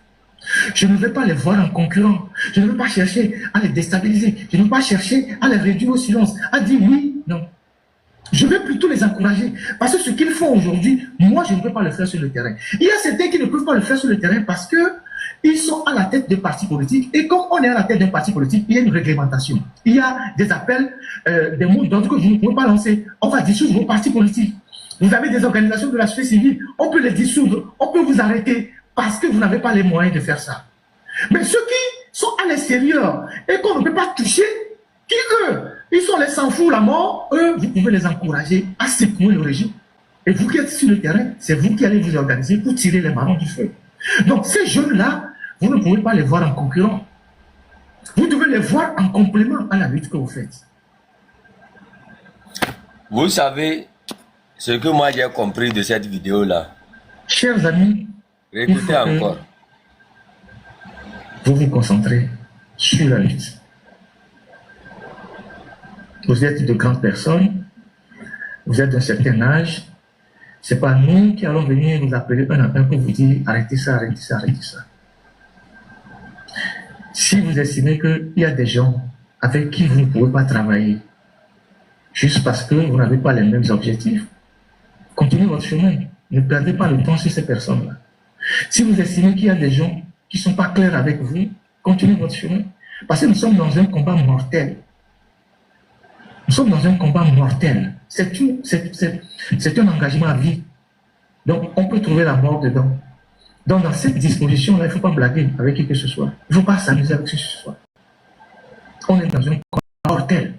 Je ne vais pas les voir en concurrent. Je ne vais pas chercher à les déstabiliser. Je ne vais pas chercher à les réduire au silence, à dire oui, non. Je vais plutôt les encourager. Parce que ce qu'ils font aujourd'hui, moi, je ne peux pas le faire sur le terrain. Il y a certains qui ne peuvent pas le faire sur le terrain parce qu'ils sont à la tête d'un parti politique. Et comme on est à la tête d'un parti politique, il y a une réglementation. Il y a des appels, des mots d'ordre que je ne peux pas lancer. On va dissoudre vos partis politiques. Vous avez des organisations de la société civile. On peut les dissoudre. On peut vous arrêter. Parce que vous n'avez pas les moyens de faire ça. Mais ceux qui sont à l'extérieur et qu'on ne peut pas toucher, qui eux, ils sont les sans-fous, la mort, eux, vous pouvez les encourager à secouer le régime. Et vous qui êtes sur le terrain, c'est vous qui allez vous organiser pour tirer les marrons du feu. Donc ces jeunes-là, vous ne pouvez pas les voir en concurrent. Vous devez les voir en complément à la lutte que vous faites. Vous savez ce que moi j'ai compris de cette vidéo-là. Chers amis, écoutez encore. Vous vous concentrez sur la lutte. Vous êtes de grandes personnes, vous êtes d'un certain âge. Ce n'est pas nous qui allons venir vous appeler un à un pour vous dire arrêtez ça, arrêtez ça, arrêtez ça. Si vous estimez qu'il y a des gens avec qui vous ne pouvez pas travailler, juste parce que vous n'avez pas les mêmes objectifs, continuez votre chemin. Ne perdez pas le temps sur ces personnes-là. Si vous estimez qu'il y a des gens qui ne sont pas clairs avec vous, continuez votre chemin. Parce que nous sommes dans un combat mortel. Nous sommes dans un combat mortel. C'est un engagement à vie. Donc, on peut trouver la mort dedans. Donc, dans cette disposition-là, il ne faut pas blaguer avec qui que ce soit. Il ne faut pas s'amuser avec qui que ce soit. On est dans un combat mortel.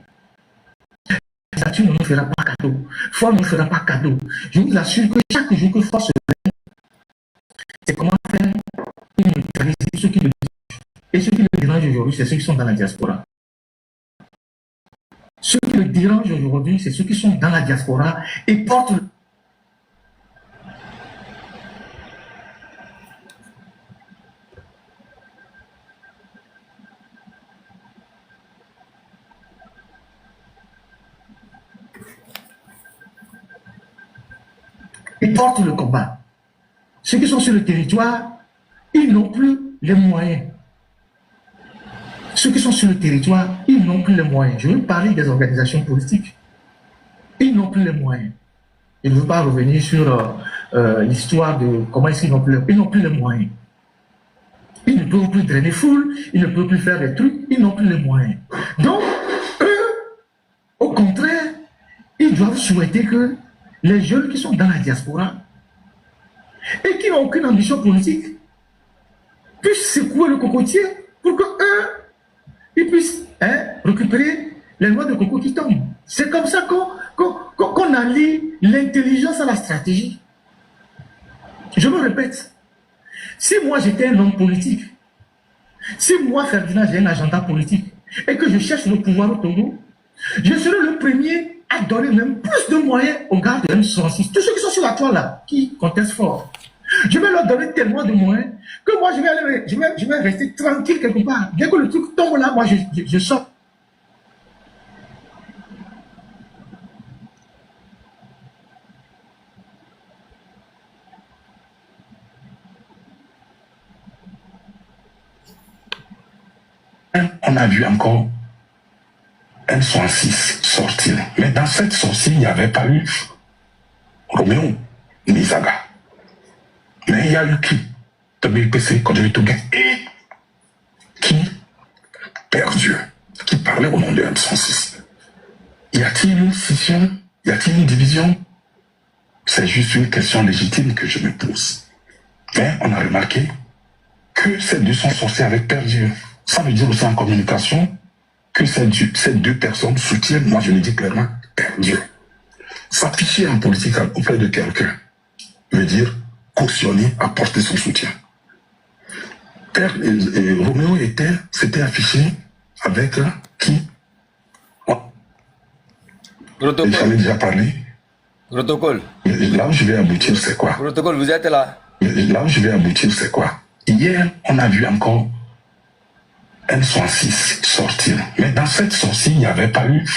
La statue ne nous fera pas cadeau. Foi ne nous fera pas cadeau. Je vous assure que chaque jour que Foi se lève, c'est comment faire une neutraliser ceux qui le dérangent. Et ceux qui le dérangent aujourd'hui, c'est ceux qui sont dans la diaspora. Ceux qui le dérangent aujourd'hui, c'est ceux qui sont dans la diaspora et portent le combat. Ceux qui sont sur le territoire, ils n'ont plus les moyens. Ceux qui sont sur le territoire, ils n'ont plus les moyens. Je veux parler des organisations politiques. Ils n'ont plus les moyens. Je ne veux pas revenir sur l'histoire de comment ils n'ont plus les moyens. Ils ne peuvent plus drainer foule, ils ne peuvent plus faire des trucs, ils n'ont plus les moyens. Donc, eux, au contraire, ils doivent souhaiter que les jeunes qui sont dans la diaspora et qui n'ont aucune ambition politique puissent secouer le cocotier pour que eux, ils puissent récupérer les noix de coco qui tombent. C'est comme ça qu'on allie l'intelligence à la stratégie. Je me répète, si moi j'étais un homme politique, si moi Ferdinand j'ai un agenda politique et que je cherche le pouvoir au Togo, je serai le premier à donner même plus de moyens aux gars de M66. Tous ceux qui sont sur la toile là, qui contestent fort. Je vais leur donner tellement de moyens que moi je vais rester tranquille quelque part. Dès que le truc tombe là, moi je sors. On a vu encore M66 sortir. Mais dans cette sortie, il n'y avait pas eu Roméo ni Zaga. Mais il y a eu qui? WPC, Kodjovi Toguin, et qui? Père Dieu, qui parlait au nom de M106. Y a-t-il une scission? Y a-t-il une division? C'est juste une question légitime que je me pose. Mais on a remarqué que ces deux sont sortis avec Père Dieu. Ça veut dire aussi en communication que ces deux personnes soutiennent, moi je le dis clairement, Père Dieu. S'afficher en politique auprès de quelqu'un veut dire cautionner, apporter son soutien. Roméo s'était affiché avec qui? Protocole. J'en ai déjà parlé. Protocole. Là où je vais aboutir, c'est quoi? Protocole, vous êtes là. Là où je vais aboutir, c'est quoi? Hier, on a vu encore M106 sortir. Mais dans cette sortie, il n'y avait pas eu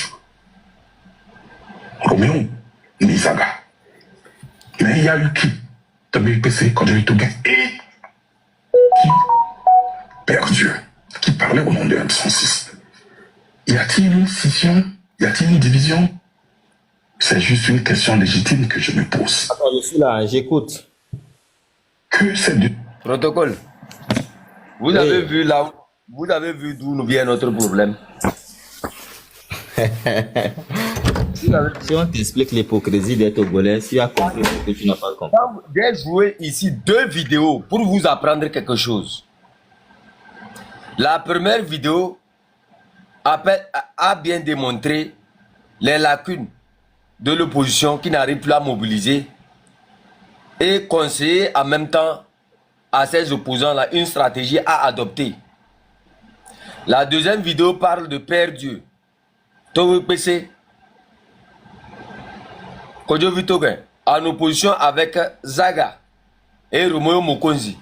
Roméo ni Zaga. Mais il y a eu qui? WPC, Kodjovi Toguin, et qui? Père Dieu, qui parlait au nom de M106. Y a-t-il une scission? Y a-t-il une division? C'est juste une question légitime que je me pose. Attends, je suis là, j'écoute. Que ces deux... Protocole. Vous Oui. avez vu là, vous avez vu d'où nous vient notre problème. Si on t'explique l'hypocrisie des Togolais, si tu as compris ce que tu n'as pas compris. J'ai joué ici 2 vidéos pour vous apprendre quelque chose. La première vidéo a bien démontré les lacunes de l'opposition qui n'arrive plus à mobiliser et conseiller en même temps à ses opposants-là une stratégie à adopter. La deuxième vidéo parle de Père Dieu, Togo PC, Kodjovi Toguin, en opposition avec Zaga et Roméo Mokonzi.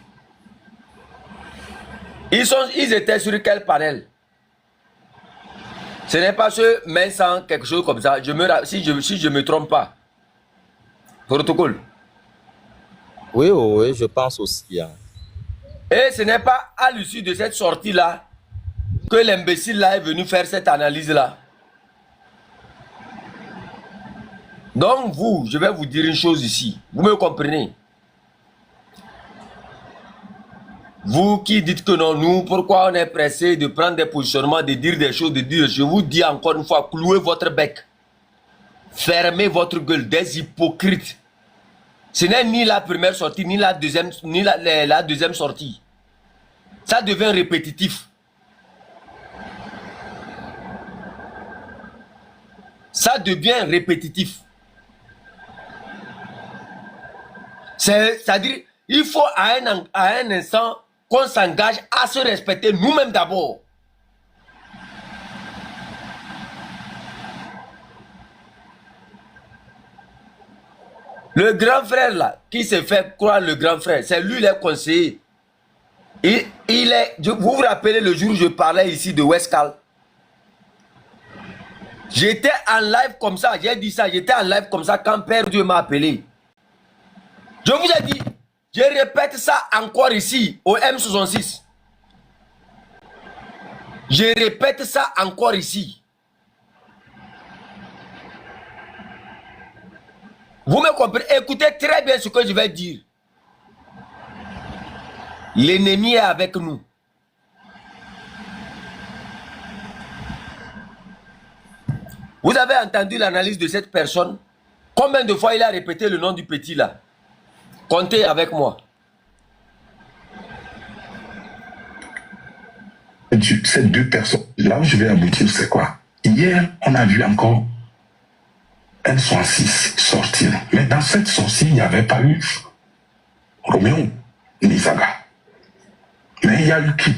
Ils étaient sur quel panel? Ce n'est pas ce mais sans quelque chose comme ça. Si je me trompe pas. Protocole. Oui, oui, oui, je pense aussi. Hein. Et ce n'est pas à l'issue de cette sortie-là que l'imbécile là est venu faire cette analyse-là. Donc vous, je vais vous dire une chose ici. Vous me comprenez? Vous qui dites que non, nous, pourquoi on est pressé de prendre des positionnements, de dire des choses, je vous dis encore une fois, clouez votre bec. Fermez votre gueule, des hypocrites. Ce n'est ni la première sortie, ni la deuxième, la deuxième sortie. Ça devient répétitif. Ça devient répétitif. C'est-à-dire, il faut à un instant qu'on s'engage à se respecter nous-mêmes d'abord. Le grand frère là, qui se fait croire le grand frère, c'est lui le conseiller. Vous vous rappelez le jour où je parlais ici de Westcal? J'étais en live comme ça, j'ai dit ça, j'étais en live comme ça quand Père Dieu m'a appelé. Je vous ai dit, je répète ça encore ici, au M66. Je répète ça encore ici. Vous me comprenez? Écoutez très bien ce que je vais dire. L'ennemi est avec nous. Vous avez entendu l'analyse de cette personne? Combien de fois il a répété le nom du petit là? Comptez avec moi. Ces deux personnes, là où je vais aboutir, c'est quoi? Hier, on a vu encore M66 sortir. Mais dans cette sortie, il n'y avait pas eu Roméo ni Zaga. Mais il y a eu qui?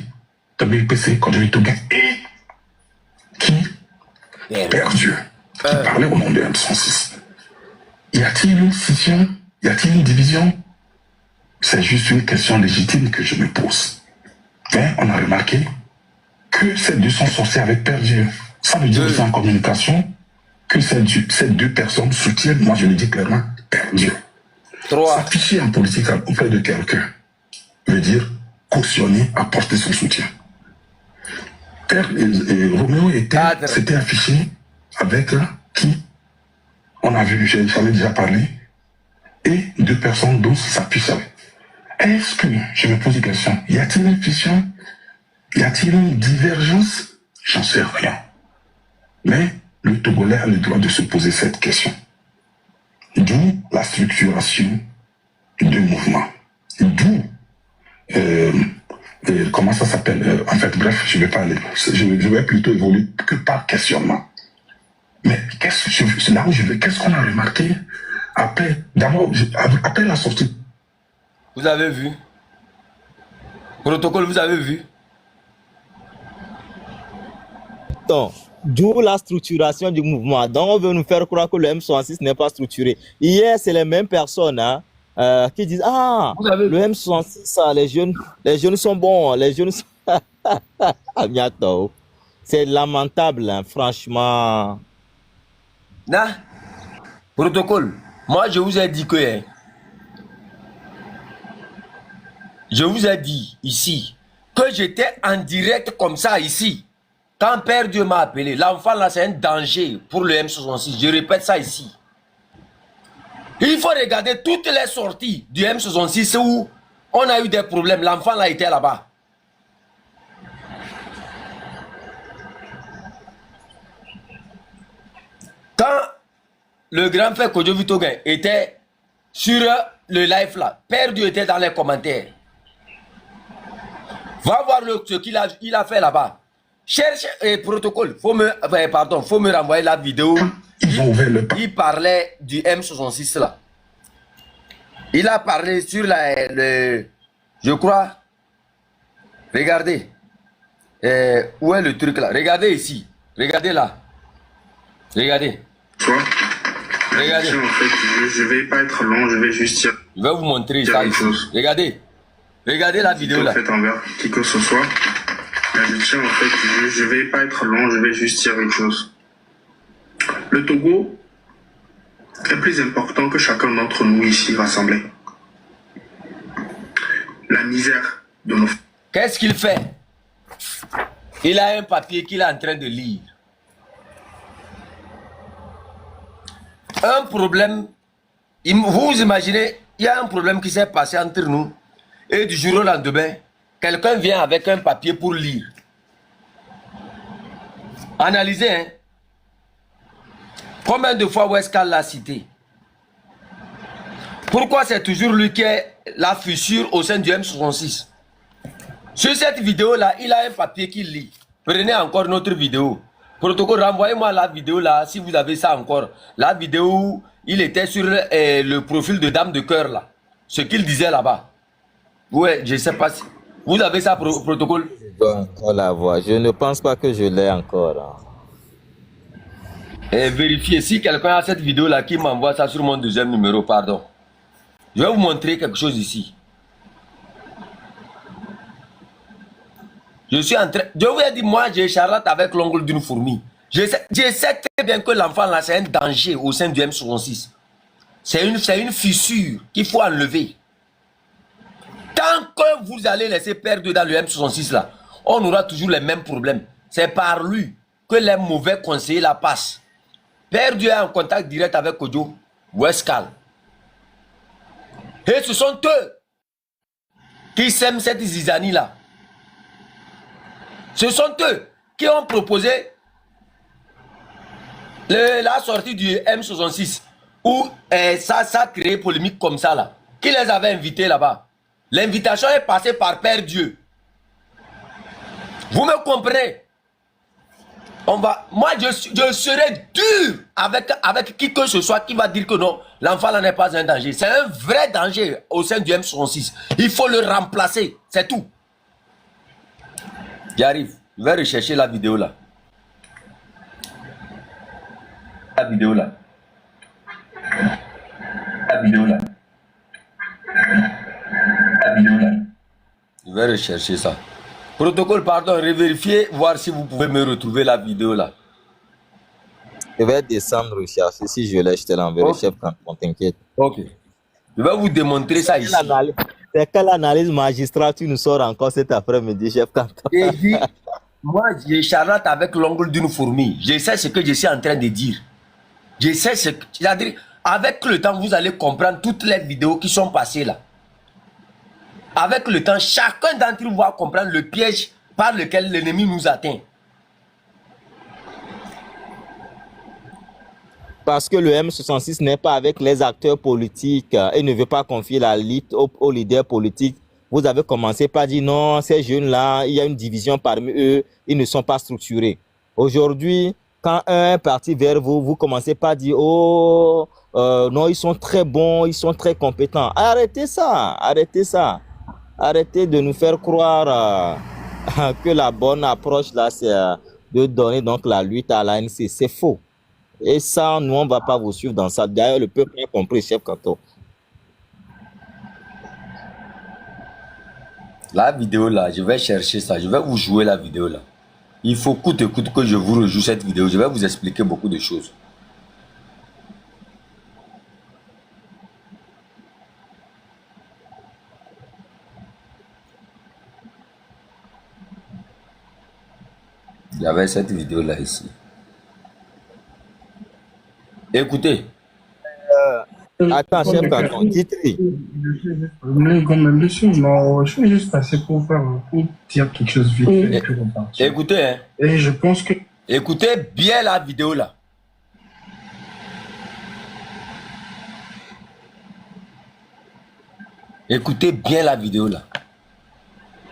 WPC, Kodjovi Toguin. Et qui? Père Dieu. Qui parlait au nom de M106. Y a-t-il une scission? Y a-t-il une division? C'est juste une question légitime que je me pose. Mais on a remarqué que ces deux sont sortis avec Père Dieu. Ça veut dire aussi en communication que ces deux personnes soutiennent, moi je le dis clairement, Père Dieu. S'afficher en politique auprès de quelqu'un veut dire cautionner, apporter son soutien. Père Roméo s'était affiché avec qui? On a vu, j'en ai déjà parlé, et deux personnes dont s'affichent avec. Est-ce que, je me pose une question, y a-t-il une fission? Y a-t-il une divergence? J'en sais rien. Mais le Togolais a le droit de se poser cette question. D'où la structuration du mouvement. D'où, comment ça s'appelle? En fait, bref, je vais pas aller. Je vais plutôt évoluer que par questionnement. Mais là où je vais, qu'est-ce qu'on a remarqué après, d'abord, après la sortie? Vous avez vu? Protocole, vous avez vu? Donc, d'où la structuration du mouvement. Donc, on veut nous faire croire que le M66 n'est pas structuré. Hier, c'est les mêmes personnes qui disent ah, le M66, les jeunes sont bons, les jeunes sont... C'est lamentable, hein, franchement. Non. Protocole, moi je vous ai dit que... je vous ai dit ici que j'étais en direct comme ça ici. Quand Père Dieu m'a appelé, l'enfant là c'est un danger pour le M66. Je répète ça ici. Il faut regarder toutes les sorties du M66 où on a eu des problèmes. L'enfant là était là-bas. Quand le grand frère Kodjovi Toguin était sur le live là, Père Dieu était dans les commentaires. Va voir ce qu'il a fait là-bas. Cherche protocole. Faut me renvoyer la vidéo. Il parlait du M66 là. Il a parlé sur je crois. Regardez. Où est le truc là? Regardez ici. Regardez là. Regardez. Regardez. En fait, je vais pas être long, je vais juste dire. Je vais vous montrer ça ici. Regardez. Regardez la vidéo là. En fait, envers qui que ce soit. Je tiens en fait, je vais pas être long, je vais juste dire une chose. Le Togo est plus important que chacun d'entre nous ici rassemblés. La misère de nos... Qu'est-ce qu'il fait? Il a un papier qu'il est en train de lire. Un problème, vous imaginez, il y a un problème qui s'est passé entre nous et du jour au lendemain, quelqu'un vient avec un papier pour lire. Analysez, hein. Combien de fois Westcal l'a cité? Pourquoi c'est toujours lui qui est la fissure au sein du M66? Sur cette vidéo-là, il a un papier qu'il lit. Prenez encore notre vidéo. Protocole, renvoyez-moi la vidéo là, si vous avez ça encore. La vidéo où il était sur le profil de Dame de Cœur là. Ce qu'il disait là-bas. Ouais, je ne sais pas si... Vous avez ça, protocole? Je dois encore la voir. Je ne pense pas que je l'ai encore. Et vérifiez si quelqu'un a cette vidéo là qui m'envoie ça sur mon deuxième numéro, pardon. Je vais vous montrer quelque chose ici. Je suis en train... Je vous ai dit, moi, j'ai charlotte avec l'ongle d'une fourmi. Je sais très bien que l'enfant là, c'est un danger au sein du M66. C'est une fissure qu'il faut enlever. Tant que vous allez laisser perdre dans le M66 là, on aura toujours les mêmes problèmes. C'est par lui que les mauvais conseillers la passent. Perdu est en contact direct avec Kodjo, Westcal. Et ce sont eux qui sèment cette zizanie là. Ce sont eux qui ont proposé la sortie du M66 où ça a créé polémique comme ça là. Qui les avait invités là-bas? L'invitation est passée par Père Dieu. Vous me comprenez? Moi, je serai dur avec qui que ce soit qui va dire que non, l'enfant là n'est pas un danger. C'est un vrai danger au sein du M66. Il faut le remplacer, c'est tout. J'arrive. Je vais rechercher la vidéo là. La vidéo là. La vidéo là. La vidéo là. Je vais rechercher ça. Protocole, pardon, revérifiez, voir si vous pouvez me retrouver la vidéo là. Je vais descendre rechercher. Si je l'ai, je te l'enverrai, chef, quand on t'inquiète. Ok. Je vais vous démontrer ça ici. C'est quelle analyse magistrale tu nous sors encore cet après-midi, chef Canton? J'ai dit, moi, je charlotte avec l'ongle d'une fourmi. Je sais ce que je suis en train de dire. Je sais ce que... C'est-à-dire, avec le temps, vous allez comprendre toutes les vidéos qui sont passées là. Avec le temps, chacun d'entre vous va comprendre le piège par lequel l'ennemi nous atteint. Parce que le M66 n'est pas avec les acteurs politiques et ne veut pas confier la lutte aux leaders politiques. Vous avez commencé par dire non, ces jeunes-là, il y a une division parmi eux, ils ne sont pas structurés. Aujourd'hui, quand un est parti vers vous, vous commencez par dire oh, non, ils sont très bons, ils sont très compétents. Arrêtez ça, arrêtez ça. Arrêtez de nous faire croire que la bonne approche là, c'est de donner donc la lutte à l'ANC. C'est faux. Et ça, nous, on ne va pas vous suivre dans ça. D'ailleurs, le peuple a compris, chef Canton. La vidéo là, je vais chercher ça. Je vais vous jouer la vidéo là. Il faut coûte que coûte que je vous rejoue cette vidéo. Je vais vous expliquer beaucoup de choses. Il y avait cette vidéo là ici. Écoutez. Attends, chef Canton, titre. Monsieur, non, je suis juste passé pour dire quelque chose vite fait et puis repartir. Écoutez, hein. Et je pense que... Écoutez bien la vidéo là. Écoutez bien la vidéo là.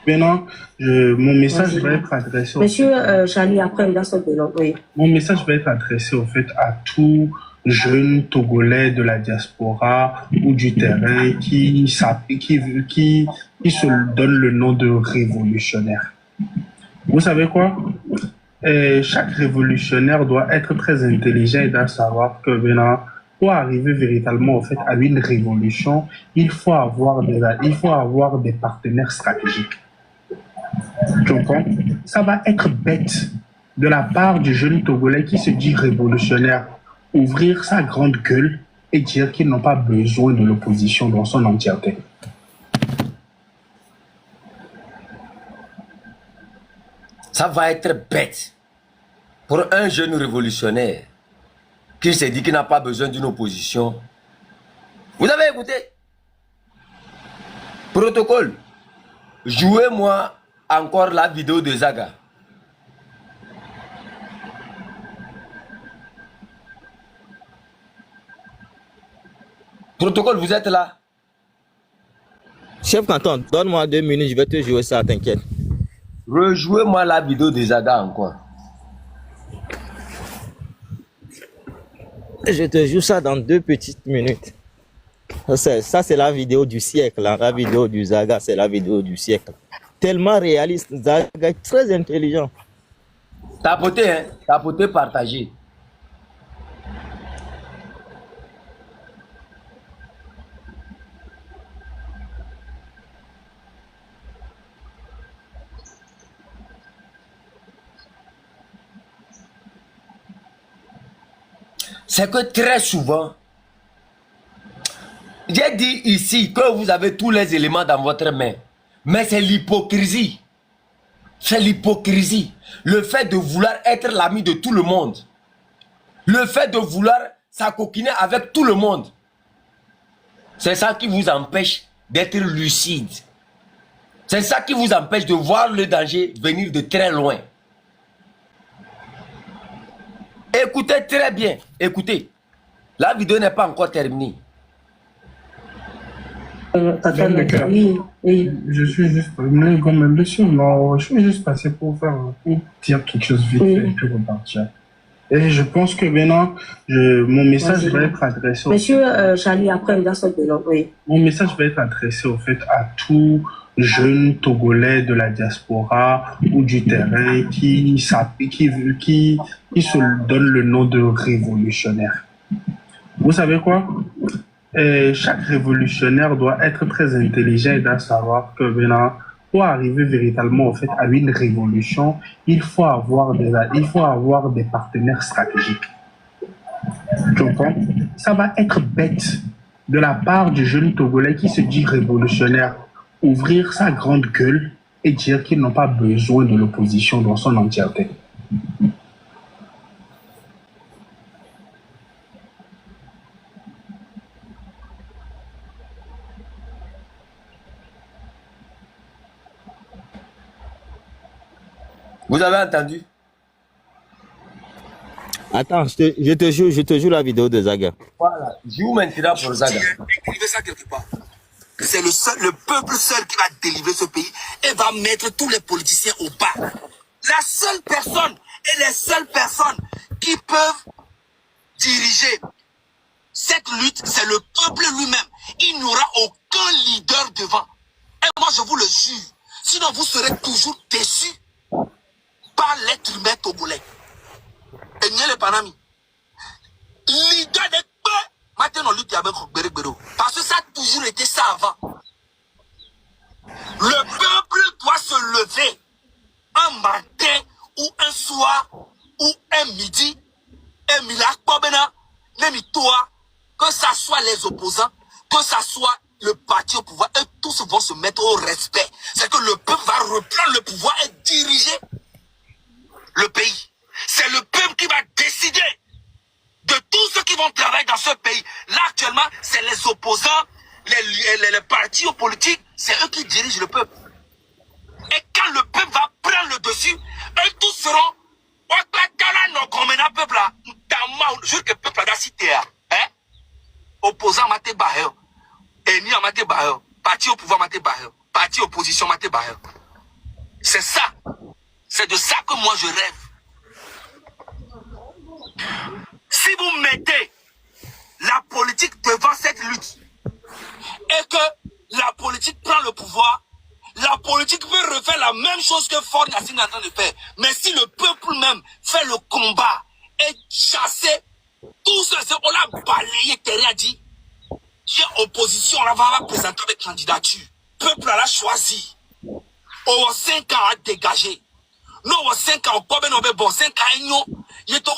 Maintenant, mon message va être adressé... Monsieur Charlie, après, il a son prénom, oui. Mon message va être adressé au fait à tous jeunes Togolais de la diaspora ou du terrain qui se donnent le nom de révolutionnaire. Vous savez quoi? Chaque révolutionnaire doit être très intelligent et doit savoir que maintenant, pour arriver véritablement au fait à une révolution, il faut avoir des partenaires stratégiques. Tu comprends? Ça va être bête de la part du jeune Togolais qui se dit révolutionnaire, ouvrir sa grande gueule et dire qu'ils n'ont pas besoin de l'opposition dans son entièreté. Ça va être bête pour un jeune révolutionnaire qui se dit qu'il n'a pas besoin d'une opposition. Vous avez écouté? Protocole. jouez-moi encore la vidéo de Zaga. Protocole, vous êtes là? Chef Canton, donne-moi 2 minutes, je vais te jouer ça, t'inquiète. Rejouez-moi la vidéo de Zaga encore. Je te joue ça dans 2 petites minutes. Ça, c'est la vidéo du siècle. Hein. La vidéo du Zaga, c'est la vidéo du siècle. Tellement réaliste. Zaga est très intelligent. Tapotez, hein? Tapotez, partagez. C'est que très souvent, j'ai dit ici que vous avez tous les éléments dans votre main, mais c'est l'hypocrisie. C'est l'hypocrisie. Le fait de vouloir être l'ami de tout le monde. Le fait de vouloir s'acoquiner avec tout le monde. C'est ça qui vous empêche d'être lucide. C'est ça qui vous empêche de voir le danger venir de très loin. Écoutez très bien, écoutez. La vidéo n'est pas encore terminée. Dame de cœur. Oui, oui. Je suis juste, mais comme monsieur, non, je suis juste passé pour dire quelque chose vite fait et puis repartir. Et je pense que maintenant, mon message va être adressé. Monsieur Charlie, après, il a son nom, oui. Mon message va être adressé au fait à tout jeune Togolais de la diaspora ou du terrain qui se donne le nom de révolutionnaire. Vous savez quoi? Chaque révolutionnaire doit être très intelligent et doit savoir que maintenant, pour arriver véritablement au fait à une révolution, il faut avoir des partenaires stratégiques. Tu comprends? Ça va être bête de la part du jeune Togolais qui se dit révolutionnaire, ouvrir sa grande gueule et dire qu'ils n'ont pas besoin de l'opposition dans son entièreté. Vous avez entendu? Attends, je te joue la vidéo de Zaga. Voilà, joue maintenant pour Zaga. Écrivez ça quelque part. C'est le peuple seul qui va délivrer ce pays et va mettre tous les politiciens au bas. La seule personne et les seules personnes qui peuvent diriger cette lutte, c'est le peuple lui-même. Il n'y aura aucun leader devant. Et moi, je vous le jure. Sinon, vous serez toujours déçus par l'être humain togolais. Et n'y a les panami. Leader des peuples. Maintenant, lutte avec Beregbero. Parce que ça a toujours été ça avant. Le peuple doit se lever un matin ou un soir ou un midi. Et que ça soit les opposants, que ça soit le parti au pouvoir, et tous vont se mettre au respect. C'est que le peuple va reprendre le pouvoir et diriger le pays. C'est le peuple qui va décider de tous ceux qui vont travailler dans ce pays. Là, actuellement, c'est les opposants, les partis politiques, c'est eux qui dirigent le peuple. Et quand le peuple va prendre le dessus, eux tous seront peuple là, je que le peuple a cité, hein? Opposant Maté Bahel, ennemi à Maté Bahel, parti au pouvoir Maté Bahel, parti opposition Maté Bahel. C'est ça. C'est de ça que moi je rêve. Si vous mettez la politique devant cette lutte et que la politique prend le pouvoir, la politique veut refaire la même chose que Ford Yassine est en train de faire. Mais si le peuple même fait le combat et chasser tous ceux on l'a balayé, Terre a dit, il y a opposition, on va présenter avec candidature. Le peuple l'a choisi. On a 5 ans à dégager. Nous, on a 5 ans, on a bon 5 ans, il est on a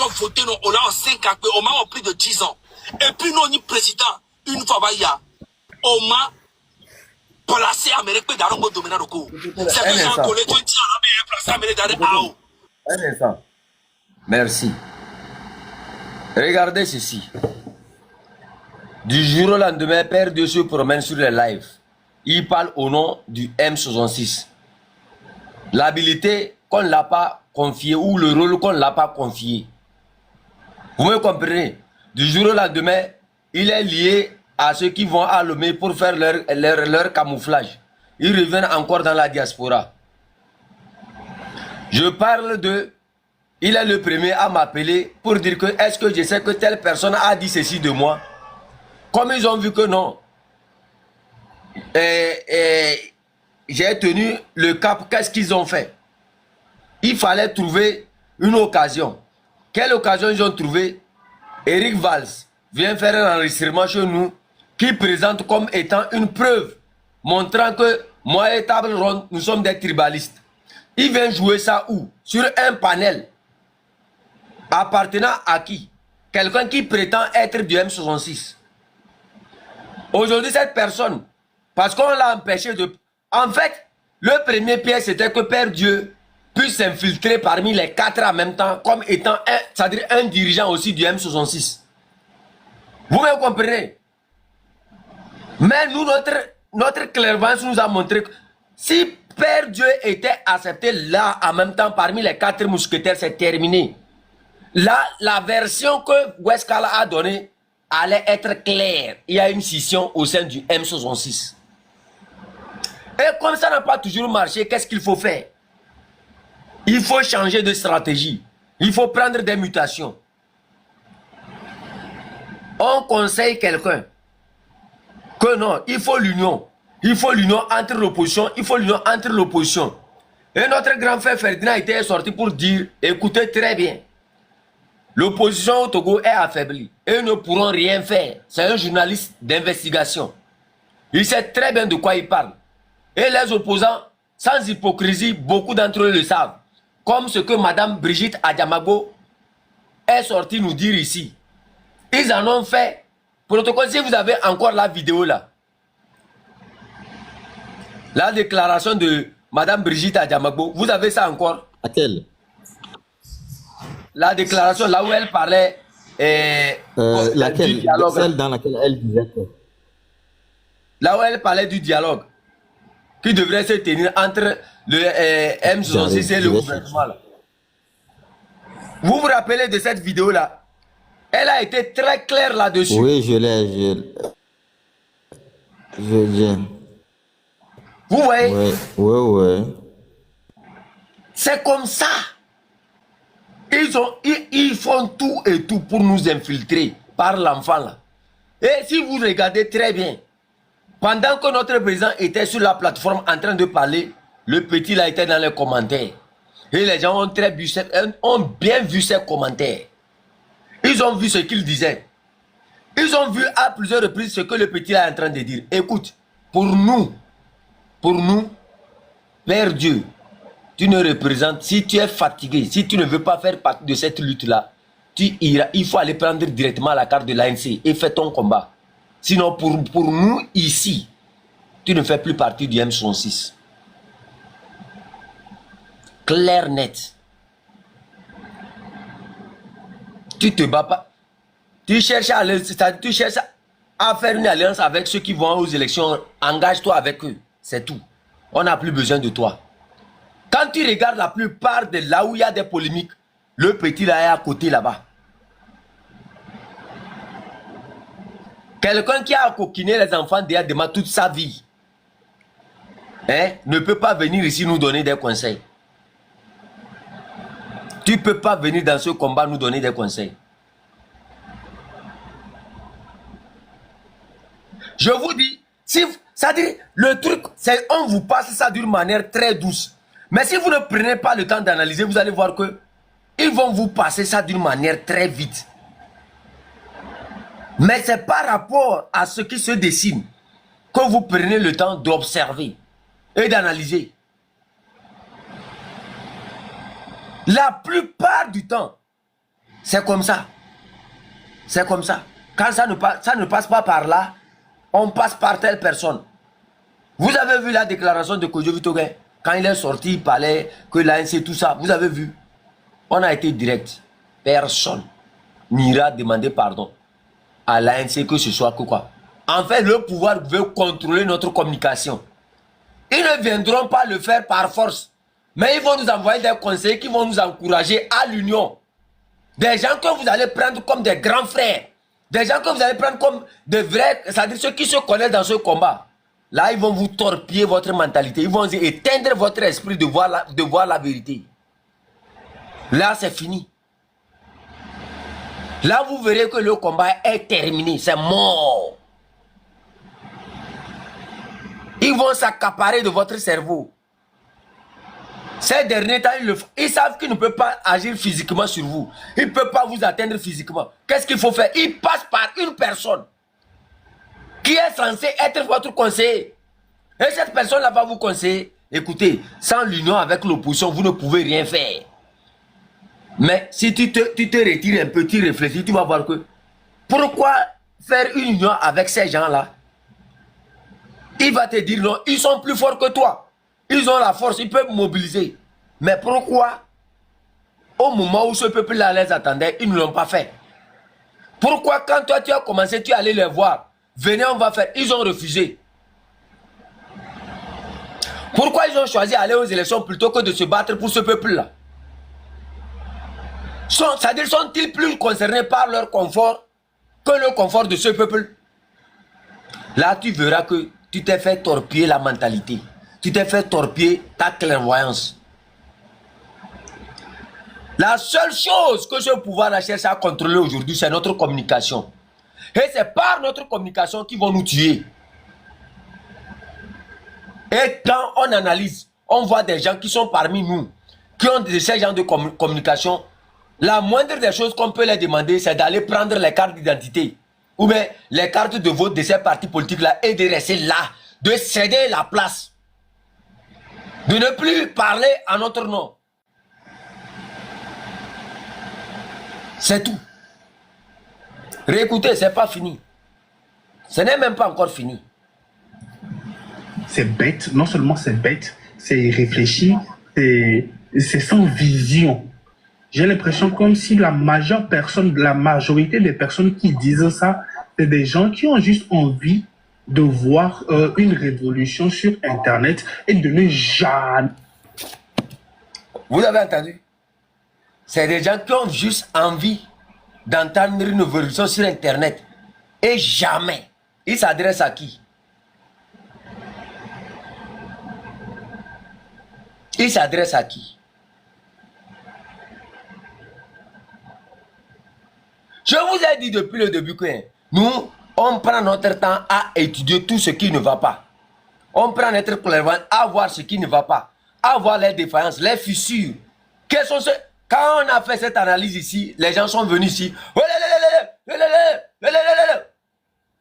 voté, on a 5 ans, on a plus de 10 ans. Et puis, nous, on est président, une fois, on a placé Amérique dans le domaine de cours. C'est que j'ai un collègue qui a placé Amérique dans le AO. Un instant. Merci. Regardez ceci. Du jour au lendemain, Père Dieu se promène sur les lives. il parle au nom du M66. L'habilité qu'on ne l'a pas confiée ou le rôle qu'on ne l'a pas confié. Vous me comprenez? Du jour au lendemain, il est lié à ceux qui vont à Lomé pour faire leur camouflage. Ils reviennent encore dans la diaspora. Je parle de... Il est le premier à m'appeler pour dire que est-ce que je sais que telle personne a dit ceci de moi? Comme ils ont vu que non. J'ai tenu le cap, qu'est-ce qu'ils ont fait? Il fallait trouver une occasion. Quelle occasion ils ont trouvé? Eric Valls vient faire un enregistrement chez nous qui présente comme étant une preuve montrant que moi et Table Ronde, nous sommes des tribalistes. Il vient jouer ça où? Sur un panel appartenant à qui? Quelqu'un qui prétend être du M66. Aujourd'hui, cette personne, parce qu'on l'a empêché de... En fait, le premier piège, c'était que Père Dieu puisse s'infiltrer parmi les 4 en même temps, comme étant c'est-à-dire un dirigeant aussi du M66. Vous me comprenez? Mais nous, notre clairvoyance nous a montré que si Père Dieu était accepté là en même temps parmi les 4 mousquetaires, c'est terminé. Là, la version que Weskala a donnée allait être claire. Il y a une scission au sein du M66. Et comme ça n'a pas toujours marché, qu'est-ce qu'il faut faire? Il faut changer de stratégie. Il faut prendre des mutations. On conseille quelqu'un que non, il faut l'union. Il faut l'union entre l'opposition. Il faut l'union entre l'opposition. Et notre grand frère Ferdinand était sorti pour dire, écoutez très bien, l'opposition au Togo est affaiblie et ne pourront rien faire. C'est un journaliste d'investigation. Il sait très bien de quoi il parle. Et les opposants, sans hypocrisie, beaucoup d'entre eux le savent. Comme ce que Madame Brigitte Adjamago est sortie nous dire ici. Ils en ont fait. Protocole, si vous avez encore la vidéo là. La déclaration de Madame Brigitte Adjamago, vous avez ça encore? Laquelle? La déclaration là où elle parlait laquelle? du dialogue. Celle dans laquelle elle disait que... Là où elle parlait du dialogue qui devrait se tenir entre le M66 et le gouvernement. Là. Vous vous rappelez de cette vidéo là? Elle a été très claire là-dessus. Oui, je l'ai. Vous voyez? Oui. C'est comme ça. Ils font tout et tout pour nous infiltrer par l'enfant là. Et si vous regardez très bien, pendant que notre président était sur la plateforme en train de parler, le petit là était dans les commentaires. Et les gens ont bien vu ses commentaires. Ils ont vu ce qu'il disait. Ils ont vu à plusieurs reprises ce que le petit là est en train de dire. Écoute, pour nous, Père Dieu, tu ne représentes, si tu es fatigué, si tu ne veux pas faire partie de cette lutte-là, tu iras, il faut aller prendre directement la carte de l'ANC et faire ton combat. Sinon, pour nous, ici, tu ne fais plus partie du M66. Clair, net. Tu te bats pas. Tu cherches à faire une alliance avec ceux qui vont aux élections. Engage-toi avec eux. C'est tout. On n'a plus besoin de toi. Quand tu regardes la plupart de là où il y a des polémiques, le petit là est à côté là-bas. Quelqu'un qui a coquiné les enfants d'Yadema toute sa vie ne peut pas venir ici nous donner des conseils. Tu ne peux pas venir dans ce combat nous donner des conseils. Je vous dis, ça dit, le truc, c'est on vous passe ça d'une manière très douce. Mais si vous ne prenez pas le temps d'analyser, vous allez voir que ils vont vous passer ça d'une manière très vite. Mais c'est par rapport à ce qui se dessine que vous prenez le temps d'observer et d'analyser. La plupart du temps, c'est comme ça. C'est comme ça. Quand ça ne passe pas par là, on passe par telle personne. Vous avez vu la déclaration de Kojo Vitogen? Quand il est sorti, il parlait que l'ANC, tout ça. Vous avez vu? On a été direct. Personne n'ira demander pardon à l'ANC que ce soit que quoi. En fait, le pouvoir veut contrôler notre communication. Ils ne viendront pas le faire par force. Mais ils vont nous envoyer des conseillers qui vont nous encourager à l'union. Des gens que vous allez prendre comme des grands frères. Des gens que vous allez prendre comme des vrais, c'est-à-dire ceux qui se connaissent dans ce combat. Là, ils vont vous torpiller votre mentalité. Ils vont éteindre votre esprit de voir la vérité. Là, c'est fini. Là, vous verrez que le combat est terminé. C'est mort. Ils vont s'accaparer de votre cerveau. Ces derniers temps, ils savent qu'ils ne peuvent pas agir physiquement sur vous. Ils ne peuvent pas vous atteindre physiquement. Qu'est-ce qu'il faut faire? Ils passent par une personne qui est censée être votre conseiller. Et cette personne-là va vous conseiller. Écoutez, sans l'union avec l'opposition, vous ne pouvez rien faire. Mais si tu te retires un peu, tu réfléchis, tu vas voir que pourquoi faire une union avec ces gens-là? Il va te dire non, ils sont plus forts que toi. Ils ont la force, ils peuvent mobiliser. Mais pourquoi, au moment où ce peuple-là les attendait, ils ne l'ont pas fait? Pourquoi quand toi tu as commencé, tu es allé les voir? Venez, on va faire. Ils ont refusé. Pourquoi ils ont choisi d'aller aux élections plutôt que de se battre pour ce peuple-là? C'est-à-dire, sont-ils plus concernés par leur confort que le confort de ce peuple? Là, tu verras que tu t'es fait torpiller la mentalité. Tu t'es fait torpiller ta clairvoyance. La seule chose que ce pouvoir cherche à contrôler aujourd'hui, c'est notre communication. Et c'est par notre communication qu'ils vont nous tuer. Et quand on analyse, on voit des gens qui sont parmi nous, qui ont ces genres de communication. La moindre des choses qu'on peut leur demander, c'est d'aller prendre les cartes d'identité ou bien les cartes de vote de ces partis politiques-là et de rester là, de céder la place. De ne plus parler à notre nom. C'est tout. Réécoutez, c'est pas fini. Ce n'est même pas encore fini. C'est bête, non seulement c'est bête, c'est réfléchi, c'est sans vision. J'ai l'impression comme si la majorité des personnes qui disent ça, c'est des gens qui ont juste envie de voir une révolution sur Internet et de ne jamais... Vous avez entendu? C'est des gens qui ont juste envie d'entendre une révolution sur Internet. Et jamais. Ils s'adressent à qui? Ils s'adressent à qui? Je vous ai dit depuis le début que nous, on prend notre temps à étudier tout ce qui ne va pas. On prend notre clairvoyance à voir ce qui ne va pas. À voir les défaillances, les fissures. Quels sont ceux... Quand on a fait cette analyse ici, les gens sont venus ici.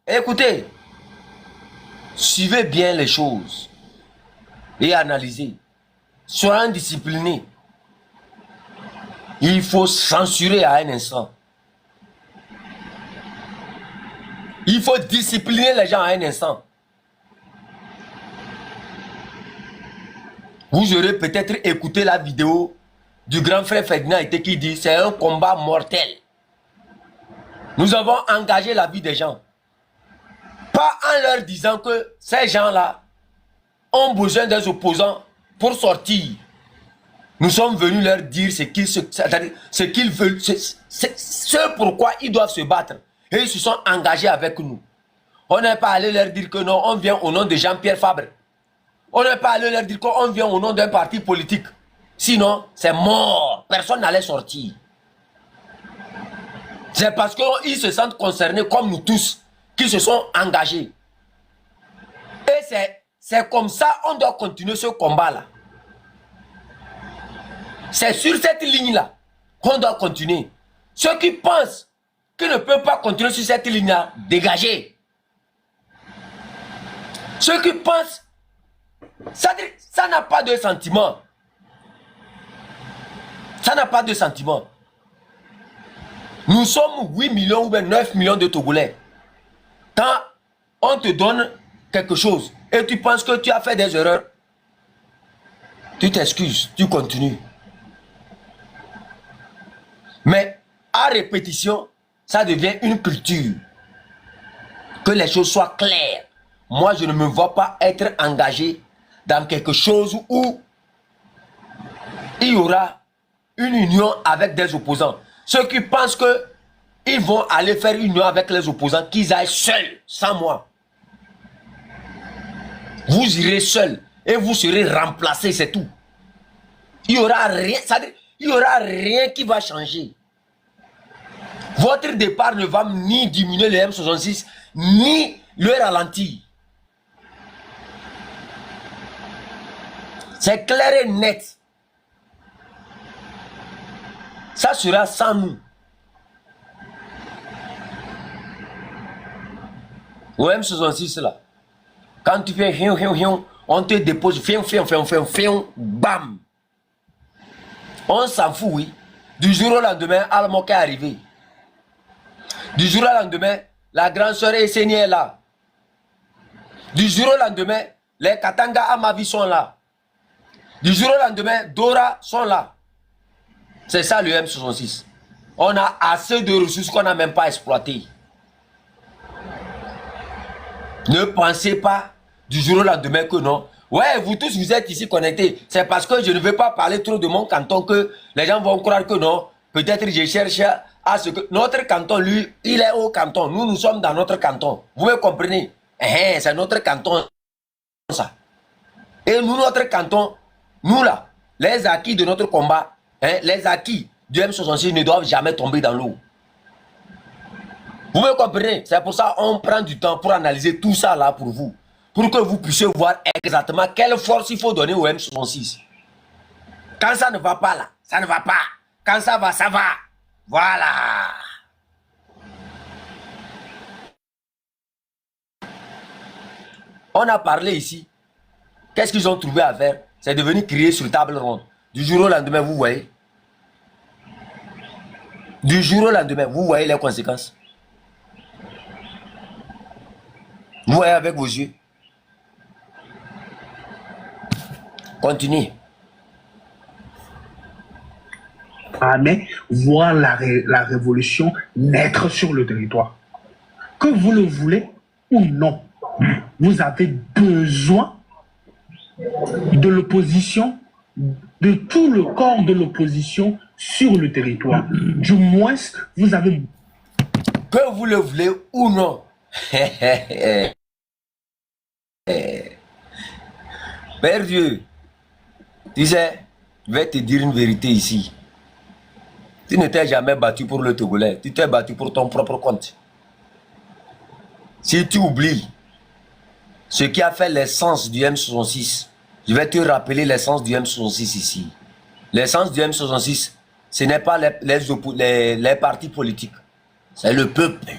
Écoutez, suivez bien les choses et analysez. Soyons disciplinés. Il faut censurer à un instant. Il faut discipliner les gens à un instant. Vous aurez peut-être écouté la vidéo du grand frère Ferdinand qui dit c'est un combat mortel. Nous avons engagé la vie des gens. Pas en leur disant que ces gens-là ont besoin des opposants pour sortir. Nous sommes venus leur dire ce qu'ils veulent, ce pourquoi ils doivent se battre. Et ils se sont engagés avec nous. On n'est pas allé leur dire que non, on vient au nom de Jean-Pierre Fabre. On n'est pas allé leur dire qu'on vient au nom d'un parti politique. Sinon, c'est mort. Personne n'allait sortir. C'est parce qu'ils se sentent concernés comme nous tous, qu'ils se sont engagés. Et c'est comme ça on doit continuer ce combat-là. C'est sur cette ligne-là qu'on doit continuer. Ceux qui pensent qu'ils ne peuvent pas continuer sur cette ligne-là, dégagez. Ceux qui pensent, ça n'a pas de sentiment. Ça n'a pas de sentiment. Nous sommes 8 millions ou 9 millions de Togolais. Quand on te donne quelque chose et tu penses que tu as fait des erreurs, tu t'excuses, tu continues. Mais à répétition, ça devient une culture. Que les choses soient claires. Moi, je ne me vois pas être engagé dans quelque chose où il y aura une union avec des opposants. Ceux qui pensent qu'ils vont aller faire une union avec les opposants, qu'ils aillent seuls, sans moi. Vous irez seuls et vous serez remplacés, c'est tout. Il n'y aura rien, il y aura rien qui va changer. Votre départ ne va ni diminuer le M66, ni le ralentir. C'est clair et net. Ça sera sans nous. Au M66 là, quand tu fais on te dépose, bam. On s'en fout, oui. Du jour au lendemain, Al-Moka est arrivé. Du jour au lendemain, la grande sœur Esseni est là. Du jour au lendemain, les Katanga Amavi sont là. Du jour au lendemain, Dora sont là. C'est ça le M66. On a assez de ressources qu'on n'a même pas exploitées. Ne pensez pas du jour au lendemain que non. Ouais, vous tous, vous êtes ici connectés. C'est parce que je ne veux pas parler trop de mon canton que les gens vont croire que non. Peut-être je cherche à ce que... Notre canton, lui, il est au canton. Nous, nous sommes dans notre canton. Vous me comprenez? C'est notre canton, ça. Et nous, notre canton, nous là, les acquis de notre combat, les acquis du M66 ne doivent jamais tomber dans l'eau. Vous me comprenez? C'est pour ça qu'on prend du temps pour analyser tout ça là pour vous. Pour que vous puissiez voir exactement quelle force il faut donner au M66. Quand ça ne va pas là, ça ne va pas. Quand ça va, ça va. Voilà. On a parlé ici. Qu'est-ce qu'ils ont trouvé à faire? C'est de venir crier sur table ronde. Du jour au lendemain, vous voyez. Du jour au lendemain, vous voyez les conséquences. Vous voyez avec vos yeux. Continuez. Mais voir la révolution naître sur le territoire. Que vous le voulez ou non, vous avez besoin de l'opposition, de tout le corps de l'opposition sur le territoire. Du moins, vous avez... Que vous le voulez ou non. Père Dieu, tu sais, je vais te dire une vérité ici. Tu ne t'es jamais battu pour le Togolais, tu t'es battu pour ton propre compte. Si tu oublies ce qui a fait l'essence du M66, je vais te rappeler l'essence du M66 ici. L'essence du M66, ce n'est pas les partis politiques, c'est le peuple.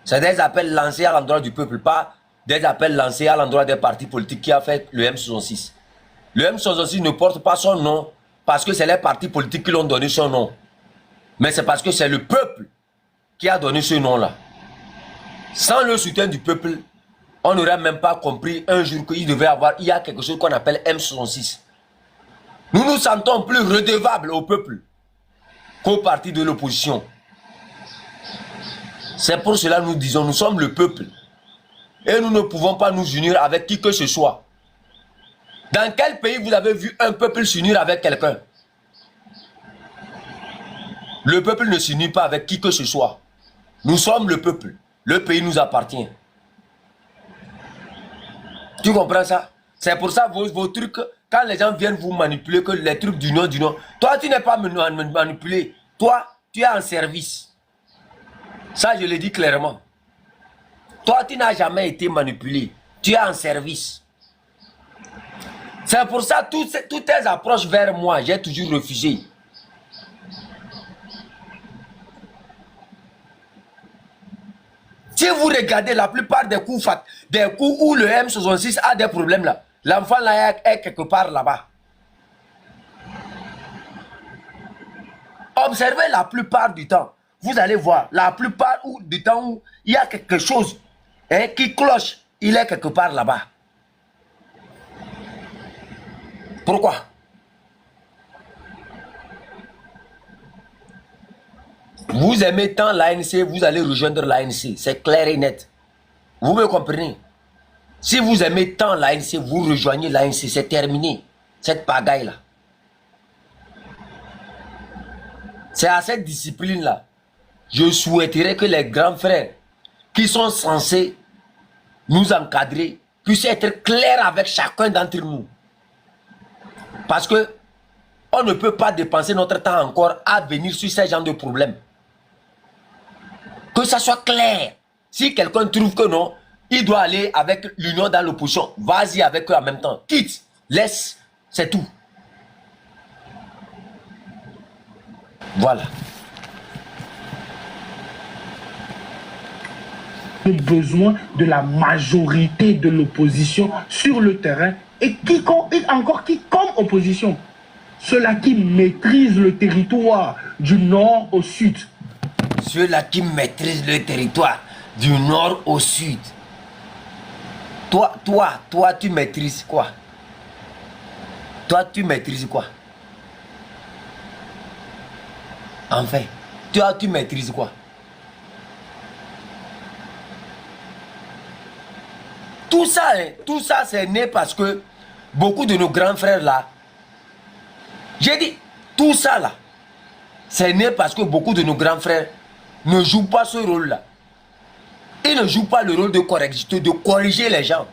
C'est des appels lancés à l'endroit du peuple, pas des appels lancés à l'endroit des partis politiques qui a fait le M66. Le M66 ne porte pas son nom parce que c'est les partis politiques qui l'ont donné son nom. Mais c'est parce que c'est le peuple qui a donné ce nom-là. Sans le soutien du peuple, on n'aurait même pas compris un jour qu'il devait avoir, il y a quelque chose qu'on appelle M66. Nous nous sentons plus redevables au peuple qu'au parti de l'opposition. C'est pour cela que nous disons, nous sommes le peuple. Et nous ne pouvons pas nous unir avec qui que ce soit. Dans quel pays vous avez vu un peuple s'unir avec quelqu'un? Le peuple ne s'unit pas avec qui que ce soit. Nous sommes le peuple. Le pays nous appartient. Tu comprends ça? C'est pour ça vos trucs, quand les gens viennent vous manipuler, que les trucs du non, toi tu n'es pas manipulé. Toi, tu es en service. Ça, je le dis clairement. Toi, tu n'as jamais été manipulé. Tu es en service. C'est pour ça que toutes tes approches vers moi, j'ai toujours refusé. Si vous regardez la plupart des coups où le M66 a des problèmes là, l'enfant là est quelque part là-bas. Observez la plupart du temps. Vous allez voir, la plupart du temps où il y a quelque chose qui cloche, il est quelque part là-bas. Pourquoi? Vous aimez tant l'ANC, vous allez rejoindre l'ANC. C'est clair et net. Vous me comprenez? Si vous aimez tant l'ANC, vous rejoignez l'ANC, c'est terminé. Cette pagaille-là. C'est à cette discipline-là. Je souhaiterais que les grands frères qui sont censés nous encadrer puissent être clairs avec chacun d'entre nous. Parce que on ne peut pas dépenser notre temps encore à venir sur ces genres de problèmes. Que ça soit clair. Si quelqu'un trouve que non, il doit aller avec l'union dans l'opposition. Vas-y avec eux en même temps. Quitte, laisse, c'est tout. Voilà. Besoin de la majorité de l'opposition sur le terrain et encore qui comme opposition, ceux-là qui maîtrisent le territoire du nord au sud. Ceux-là qui maîtrisent le territoire du nord au sud. Toi, tu maîtrises quoi? Toi, tu maîtrises quoi? Enfin, toi, tu maîtrises quoi? Tout ça, c'est né parce que beaucoup de nos grands frères là, j'ai dit, tout ça là, c'est né parce que beaucoup de nos grands frères ne jouent pas ce rôle là. Ils ne jouent pas le rôle de corriger les gens.